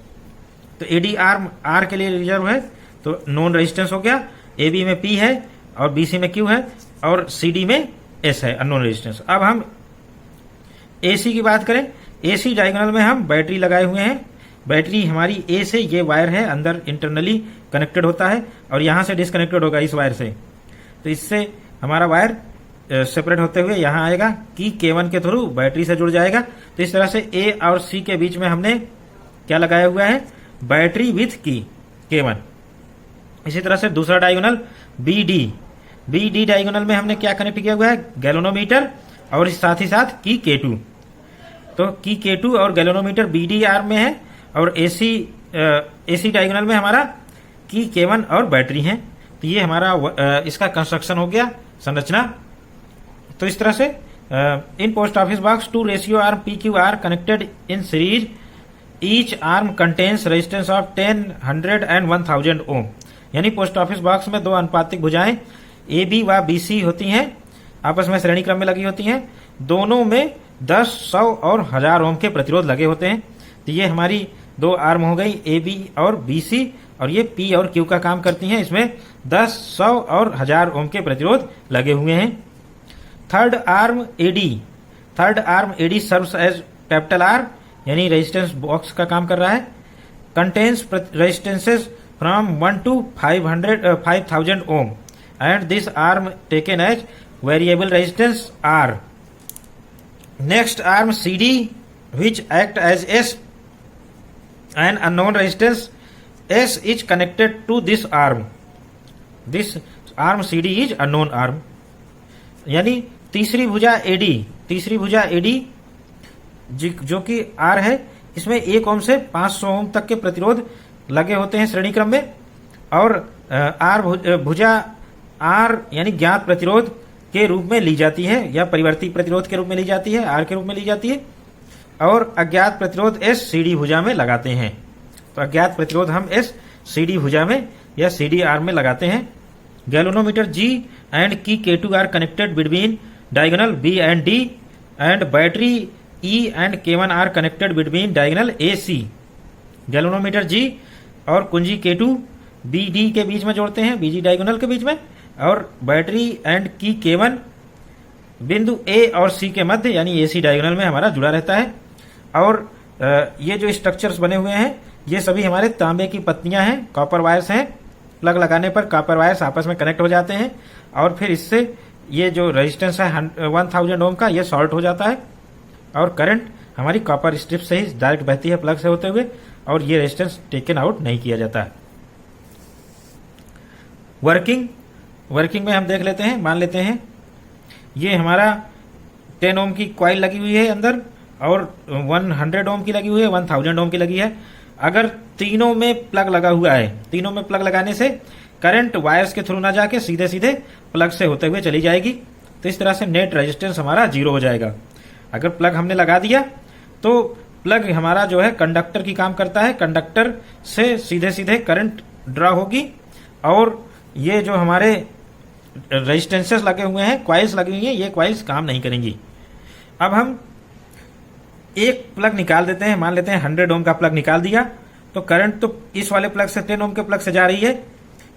A: तो ए डी आर्म आर के लिए रिजर्व है तो नॉन रेजिस्टेंस हो गया। ए बी में पी है और बी सी में क्यू है और सी डी में एस है अननोन रेजिस्टेंस। अब हम ए सी की बात करें, ए सी डायगोनल में हम बैटरी लगाए हुए हैं। बैटरी हमारी ए से ये वायर है अंदर इंटरनली कनेक्टेड होता है और यहां से डिसकनेक्टेड होगा इस वायर से, तो इससे हमारा वायर सेपरेट होते हुए यहां आएगा कि K1 के थ्रू बैटरी से जुड़ जाएगा। तो इस तरह से ए और सी के बीच में हमने क्या लगाया हुआ है? बैटरी विथ की K1। इसी तरह से दूसरा डायगोनल बी डी डायगोनल में हमने क्या कनेक्ट किया हुआ है? गैल्वेनोमीटर और साथ ही साथ की K2। तो की K2 और गैल्वेनोमीटर बी डी आर में है और एसी डायगोनल में हमारा की K1 और बैटरी है। तो ये हमारा इसका कंस्ट्रक्शन हो गया, संरचना। तो इस तरह से in post office box 2 ratio arm P Q are connected in series, each arm contains resistance of 10 100 and 1000 ohm. यानी पोस्ट ऑफिस बॉक्स में दो अनुपातिक भुजाएं ए बी व बी सी होती हैं, आपस में श्रेणी क्रम में लगी होती हैं। दोनों में 10 100 और 1000 ओम के प्रतिरोध लगे होते हैं। तो ये हमारी दो आर्म हो गई ए बी और बी सी और ये पी और क्यू का काम करती हैं। इसमें 10 100 और 1000 ओम के प्रतिरोध लगे हुए हैं। Third arm AD serves as capital R यानी रेजिस्टेंस बॉक्स का काम कर रहा है। Contains resistances from 1 to 5000 ohm and this arm taken as variable resistance R. Next arm C D which act as S and unknown resistance S is connected to this arm. This arm CD is unknown arm. यानी तीसरी भुजा AD जो कि are है, इसमें 1 ओम से 500 ओम तक के प्रतिरोध लगे होते हैं श्रेणी क्रम में। और आर भुजा आर यानी ज्ञात प्रतिरोध के रूप में ली जाती है या परिवर्ती प्रतिरोध के रूप में ली जाती है, आर के रूप में ली जाती है। और अज्ञात प्रतिरोध एस सीडी भुजा में लगाते हैं। तो अज्ञात प्रतिरोध हम एस सीडी भुजा में या सीडी आर में लगाते हैं। Galvanometer ji and key K2 are connected between diagonal B and D and battery E and K1 are connected between diagonal A C. Galvanometer G और कुंजी K2 बी डी के बीच में जोड़ते हैं, बीजी डायगोनल के बीच में, और बैटरी एंड की K1 बिंदु ए और सी के मध्य यानी ए सी डायगोनल में हमारा जुड़ा रहता है। और ये जो स्ट्रक्चर्स बने हुए हैं ये सभी हमारे तांबे की पत्तियां हैं, कॉपर वायर्स हैं। प्लग लगाने पर कॉपर वायर्स आपस में कनेक्ट हो जाते हैं और फिर इससे ये जो रेजिस्टेंस है 1000 ओम का, ये शॉर्ट हो जाता है और करंट हमारी कॉपर स्ट्रिप से ही डायरेक्ट बहती है प्लग से होते हुए, और ये रेजिस्टेंस टेकन आउट नहीं किया जाता है। वर्किंग में हम देख लेते हैं, मान लेते हैं ये हमारा 10 ओम की कॉइल लगी हुई है अंदर और 100 ओम की लगी हुई है, 1000 ओम की लगी है। अगर तीनों में प्लग लगा हुआ है, तीनों में प्लग लगाने से करंट वायर्स के थ्रू ना जाके सीधे सीधे प्लग से होते हुए चली जाएगी। तो इस तरह से नेट रेजिस्टेंस हमारा 0 हो जाएगा। अगर प्लग हमने लगा दिया तो प्लग हमारा जो है कंडक्टर की काम करता है, कंडक्टर से सीधे सीधे करंट ड्रा होगी और ये जो हमारे रेजिस्टेंसेस लगे हुए हैं, क्वाइल्स लगी हुई हैं, ये क्वाइल्स काम नहीं करेंगी। अब हम एक प्लग निकाल देते हैं, मान लेते हैं 100 ओम का प्लग निकाल दिया तो करंट तो इस वाले प्लग से 10 ओम के प्लग से जा रही है,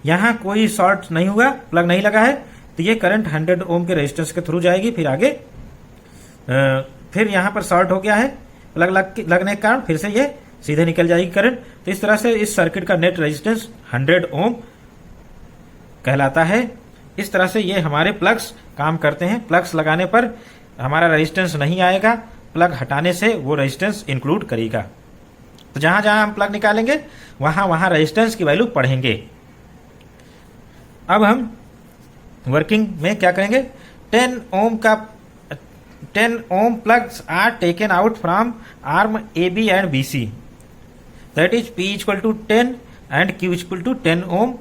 A: यहां कोई शॉर्ट नहीं हुआ, प्लग नहीं लगा है, तो ये करंट 100 ओम के रेजिस्टेंस के थ्रू जाएगी। फिर आगे फिर यहां पर शॉर्ट हो गया है प्लग लगने के कारण, फिर से ये सीधे निकल जाएगी करंट। तो इस तरह से इस सर्किट का नेट रेजिस्टेंस 100 ओम कहलाता है। इस तरह से ये हमारे प्लग्स काम करते हैं। प्लग्स लगाने पर हमारा रेजिस्टेंस नहीं आएगा, प्लग हटाने से वो रेजिस्टेंस इंक्लूड करेगा। तो जहां जहां हम प्लग निकालेंगे वहां वहां रेजिस्टेंस की वैल्यू पढ़ेंगे। अब हम वर्किंग में क्या करेंगे, 10 ohm plugs are taken out from arm A B and B C, that is P equal to 10 and Q equal to 10 ohm.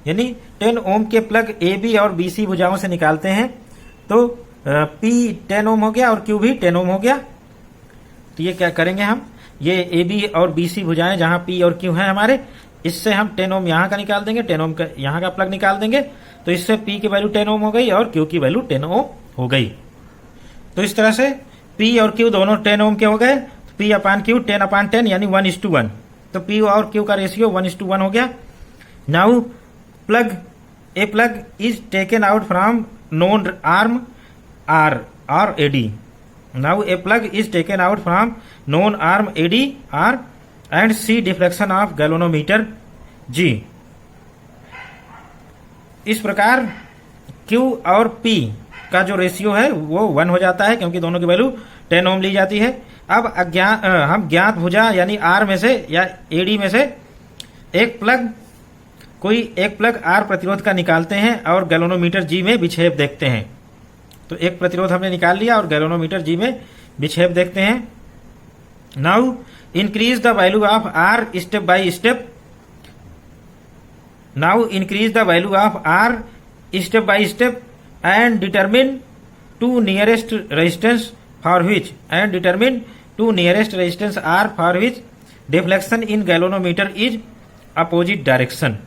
A: यानी 10 ओम के प्लग ए बी और बी सी भुजाओं से निकालते हैं तो P 10 ओम हो गया और Q भी 10 ओम हो गया। तो ये क्या करेंगे हम, ये ए बी और बी सी भुजाएं जहां P और Q हैं हमारे, इससे हम 10 ओम यहां का निकाल देंगे, 10 ओम का यहां का प्लग निकाल देंगे। तो इससे P की वैल्यू 10 ओम हो गई और Q की वैल्यू 10 ओम हो गई। तो इस तरह से P और Q दोनों 10 ओम के हो गए। P अपान Q 10/10 यानी 1:1। तो P और Q का रेशियो 1:1 हो गया। Now A plug is taken out from known arm R or AD. Now a plug is taken out from known arm AD R and see deflection of galvanometer G. इस प्रकार Q और P का जो ratio है वो 1 हो जाता है क्योंकि दोनों की वैल्यू 10 ओम ली जाती है। अब हम ज्ञात भुजा यानी R में से या AD में से एक प्लग R प्रतिरोध का निकालते हैं और गैल्वेनोमीटर G में विक्षेप देखते हैं। तो एक प्रतिरोध हमने निकाल लिया और गैल्वेनोमीटर G में विक्षेप देखते हैं। Now increase the value of R step by step. Now increase the value of R step by step and determine to nearest resistance for which R for which deflection in galvanometer is opposite direction.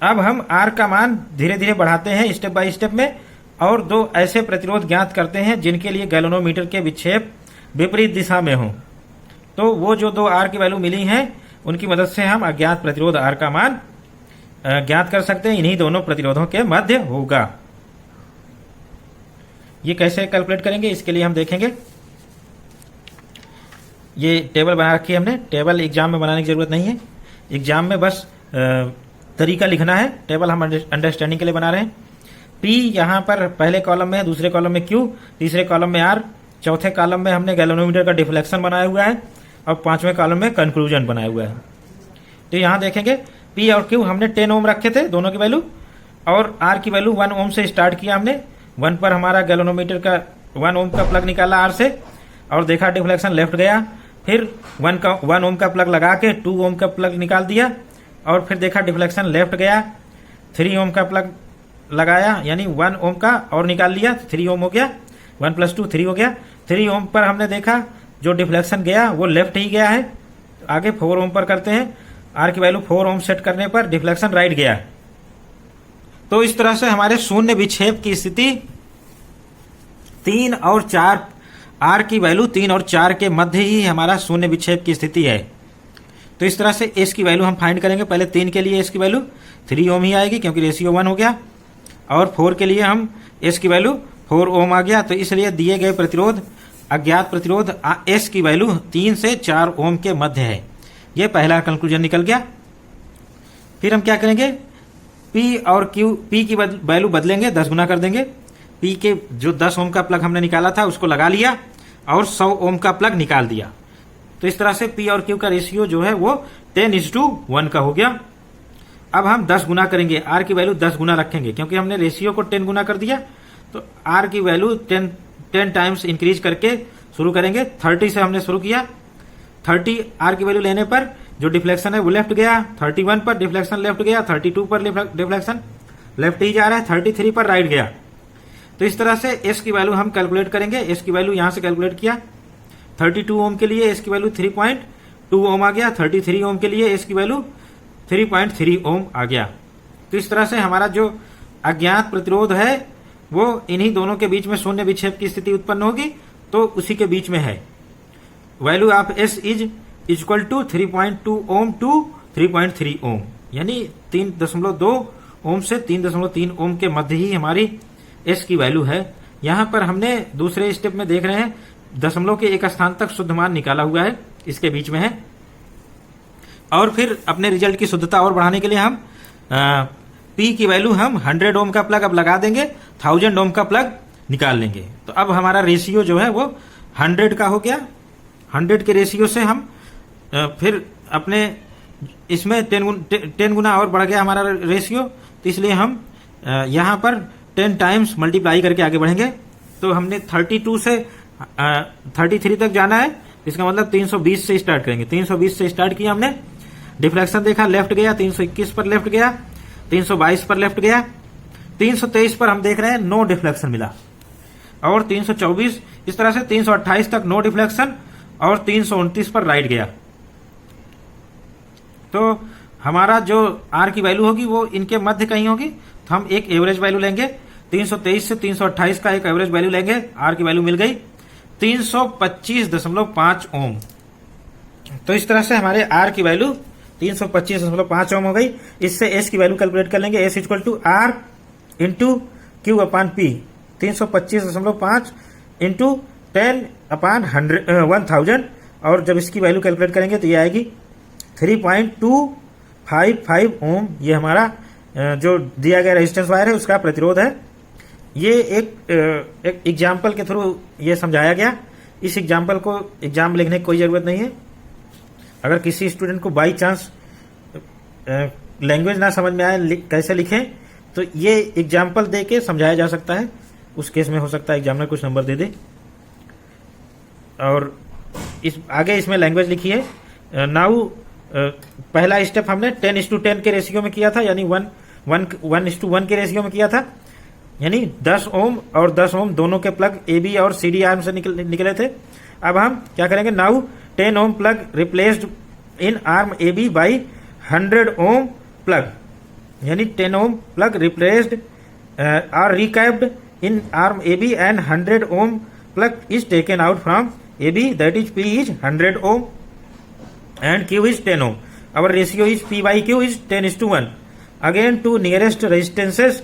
A: अब हम R का मान धीरे धीरे बढ़ाते हैं step by step में और दो ऐसे प्रतिरोध ज्ञात करते हैं जिनके लिए गैल्वेनोमीटर के विक्षेप विपरीत दिशा में हों। तो वो जो दो R की वैल्यू मिली हैं उनकी मदद से हम अज्ञात प्रतिरोध R का मान ज्ञात कर सकते हैं, इन्हीं दोनों प्रतिरोधों के मध्य होगा। ये कैसे कैलकुलेट करेंगे इसके लिए हम देखेंगे। ये टेबल बना रखी है हमने, टेबल एग्जाम में बनाने की जरूरत नहीं है, एग्जाम में बस तरीका लिखना है। टेबल हम अंडरस्टैंडिंग के लिए बना रहे हैं। P यहाँ पर पहले कॉलम में है, दूसरे कॉलम में Q, तीसरे कॉलम में R, चौथे कॉलम में हमने गैल्वेनोमीटर का डिफ्लेक्शन बनाया हुआ है और पांचवें कॉलम में कंक्लूजन बनाया हुआ है। तो यहाँ देखेंगे P और Q हमने 10 ओम रखे थे दोनों की वैल्यू, और आर की वैल्यू 1 ओम से स्टार्ट किया हमने, 1 पर हमारा गैल्वेनोमीटर का 1 ओम का प्लग निकाला आर से और देखा डिफ्लेक्शन लेफ्ट गया, फिर 1 ओम का प्लग लगा के 2 ओम का प्लग निकाल दिया और फिर देखा डिफ्लेक्शन लेफ्ट गया, 3 ओम का प्लग लगाया यानी 1 ओम का और निकाल लिया, 3 ओम हो गया, 1 + 2 3 हो गया। 3 ओम पर हमने देखा जो डिफ्लेक्शन गया वो लेफ्ट ही गया है। आगे 4 ओम पर करते हैं, आर की वैल्यू 4 ओम सेट करने पर डिफ्लेक्शन राइट गया। तो इस तरह से हमारे शून्य विक्षेप की स्थिति 3 और 4, आर की वैल्यू 3 और 4 के मध्य ही हमारा शून्य विक्षेप की स्थिति है। तो इस तरह से एस की वैल्यू हम फाइंड करेंगे। पहले 3 के लिए एस की वैल्यू 3 ओम ही आएगी क्योंकि रेशियो 1 हो गया, और 4 के लिए हम एस की वैल्यू 4 ओम आ गया। तो इसलिए दिए गए प्रतिरोध, अज्ञात प्रतिरोध एस की वैल्यू 3 से 4 ओम के मध्य है। यह पहला कंक्लूजन निकल गया। फिर हम क्या करेंगे, पी और क्यू, पी की वैल्यू बदलेंगे, 10 गुना कर देंगे। पी के जो 10 ओम का प्लग हमने निकाला था उसको लगा लिया और 100 ओम का प्लग निकाल दिया। तो इस तरह से पी और क्यू का रेशियो जो है वो 10:1 का हो गया। अब हम 10 गुना करेंगे, आर की वैल्यू 10 गुना रखेंगे क्योंकि हमने रेशियो को 10 गुना कर दिया। तो आर की वैल्यू 10 टाइम्स इंक्रीज करके शुरू करेंगे। 30 से हमने शुरू किया, 30 आर की वैल्यू लेने पर जो डिफ्लेक्शन है वो लेफ्ट गया, 31 पर डिफ्लेक्शन लेफ्ट गया, 32 पर डिफ्लेक्शन लेफ्ट ही जा रहा है, 33 पर राइट गया। तो इस तरह से एस की वैल्यू हम कैलकुलेट करेंगे। एस की वैल्यू यहां से कैलकुलेट किया, 32 ओम के लिए एस की वैल्यू 3.2 ओम आ गया, 33 ओम के लिए एस की वैल्यू 3.3 ओम आ गया। तो इस तरह से हमारा जो अज्ञात प्रतिरोध है वो इन्हीं दोनों के बीच में शून्य विक्षेप की स्थिति उत्पन्न होगी, तो उसी के बीच में है। Value of S is equal to 3.2 ohm to 3.3 ohm, यानी 3.2 ओम से 3.3 ओम के मध्य ही हमारी एस की वैल्यू है। यहां पर हमने दूसरे स्टेप में देख रहे हैं दशमलव के एक स्थान तक शुद्ध मान निकाला हुआ है, इसके बीच में है। और फिर अपने रिजल्ट की शुद्धता और बढ़ाने के लिए हम पी की वैल्यू हम 100 ओम का प्लग अब लगा देंगे, 1000 ओम का प्लग निकाल लेंगे। तो अब हमारा रेशियो जो है वो 100 का हो गया। 100 के रेशियो से हम फिर अपने इसमें 10 गुना और बढ़ गया हमारा रेशियो। तो इसलिए हम यहां पर 10 टाइम्स मल्टीप्लाई करके आगे बढ़ेंगे। तो हमने 32 से 33 तक जाना है, इसका मतलब 320 से स्टार्ट करेंगे। 320 से स्टार्ट किया हमने, डिफ्लेक्शन देखा लेफ्ट गया, 321 पर लेफ्ट गया, 322 पर लेफ्ट गया, 323 पर हम देख रहे हैं नो डिफ्लेक्शन मिला, और 324 इस तरह से 328 तक नो डिफ्लेक्शन, और 329 पर राइट गया। तो हमारा जो आर की वैल्यू होगी वो इनके मध्य कहीं होगी। तो हम एक एवरेज वैल्यू लेंगे, 323 से 328 का एक एवरेज वैल्यू लेंगे। आर की वैल्यू मिल गई 325.5 ओम। तो इस तरह से हमारे आर की वैल्यू 325.5 ओम हो गई। इससे एस की वैल्यू कैलकुलेट कर लेंगे, S equal to R into Q upon P. 325.5 into 10/1000, और जब इसकी वैल्यू कैलकुलेट करेंगे तो ये आएगी 3.255 ओम। ये हमारा जो दिया गया रेजिस्टेंस वायर है उसका प्रतिरोध है। ये एक एग्जाम्पल के थ्रू ये समझाया गया। इस एग्जाम्पल को एग्जाम में लिखने की कोई जरूरत नहीं है। अगर किसी स्टूडेंट को बाई चांस लैंग्वेज ना समझ में आए कैसे लिखें, तो ये एग्जाम्पल दे के समझाया जा सकता है। उस केस में हो सकता है एग्जामिनर कुछ नंबर दे दे। और आगे इसमें लैंग्वेज लिखी है। नाउ पहला स्टेप हमने 10:10 के रेशियो में किया था, यानी 1:1 के रेशियो में किया था, यानी 10 ओम और 10 ओम दोनों के प्लग ए बी और सी डी आर्म से निकले थे। अब हम क्या करेंगे, now 10 ohm plug replaced in arm A B by 100 ohm plug, यानी 10 ohm plug replaced or recapped in arm A B and 100 ohm plug is taken out from AB, that is P is 100 ohm and Q is 10 ohm. Our ratio is P by Q is 10:1. Again, two nearest resistances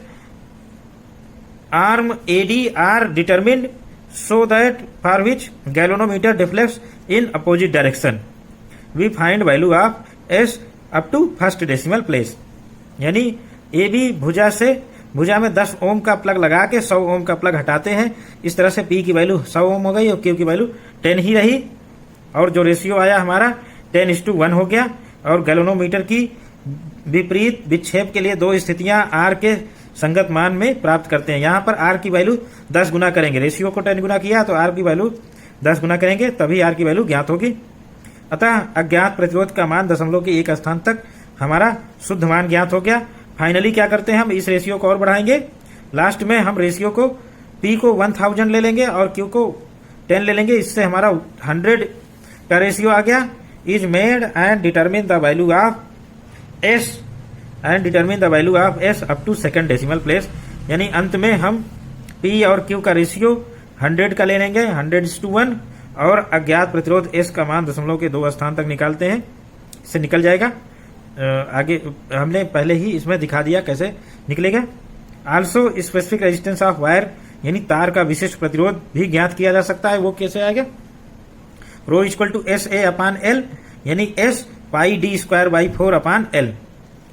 A: arm AD are determined so that for which galvanometer deflects in opposite direction. We find value of S up to first decimal place. यानी AB भुजा में 10 ओम का plug लगा के 100 ओम का plug हटाते हैं। इस तरह से P की वैल्यू 100 ओम हो गई और Q की वैल्यू 10 ही रही, और जो रेशियो आया हमारा 10:1 हो गया। और गैल्वेनोमीटर की विपरीत विक्षेप के लिए दो स्थितियां R के संगत मान में प्राप्त करते हैं। यहां पर आर की वैल्यू 10 गुना करेंगे, रेशियो को 10 गुना किया तो आर की वैल्यू 10 गुना करेंगे, तभी आर की वैल्यू ज्ञात होगी। अतः अज्ञात प्रतिरोध का मान दशमलव के एक स्थान तक हमारा शुद्ध मान ज्ञात हो गया। फाइनली क्या करते हैं, हम इस रेशियो को और बढ़ाएंगे। लास्ट में हम रेशियो को P को 1000 ले लेंगे और Q को 10 ले लेंगे। इससे हमारा 100 का रेशियो आ गया। Is made and determine the value of S up to second decimal place. यानी अंत में हम P और Q का रेशियो 100 का ले लेंगे, 100:1, और अज्ञात प्रतिरोध S का मान दशमलव के 2 स्थान तक निकालते हैं, इससे निकल जाएगा। आगे हमने पहले ही इसमें दिखा दिया कैसे निकलेगा। Also specific resistance of wire, यानी तार का विशिष्ट प्रतिरोध भी ज्ञात किया जा सकता है। वो कैसे आएगा, रो इक्वल टू SA/L, यानी S πd²/4/L।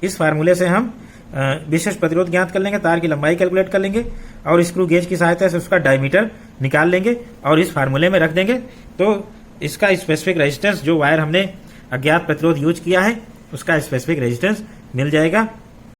A: इस फार्मूले से हम विशिष्ट प्रतिरोध ज्ञात कर लेंगे, तार की लंबाई कैलकुलेट कर लेंगे और स्क्रू गेज की सहायता से उसका डायमीटर निकाल लेंगे और इस फार्मूले में रख देंगे। तो इसका स्पेसिफिक रेजिस्टेंस, जो वायर हमने अज्ञात प्रतिरोध यूज किया है, उसका स्पेसिफिक रेजिस्टेंस मिल जाएगा।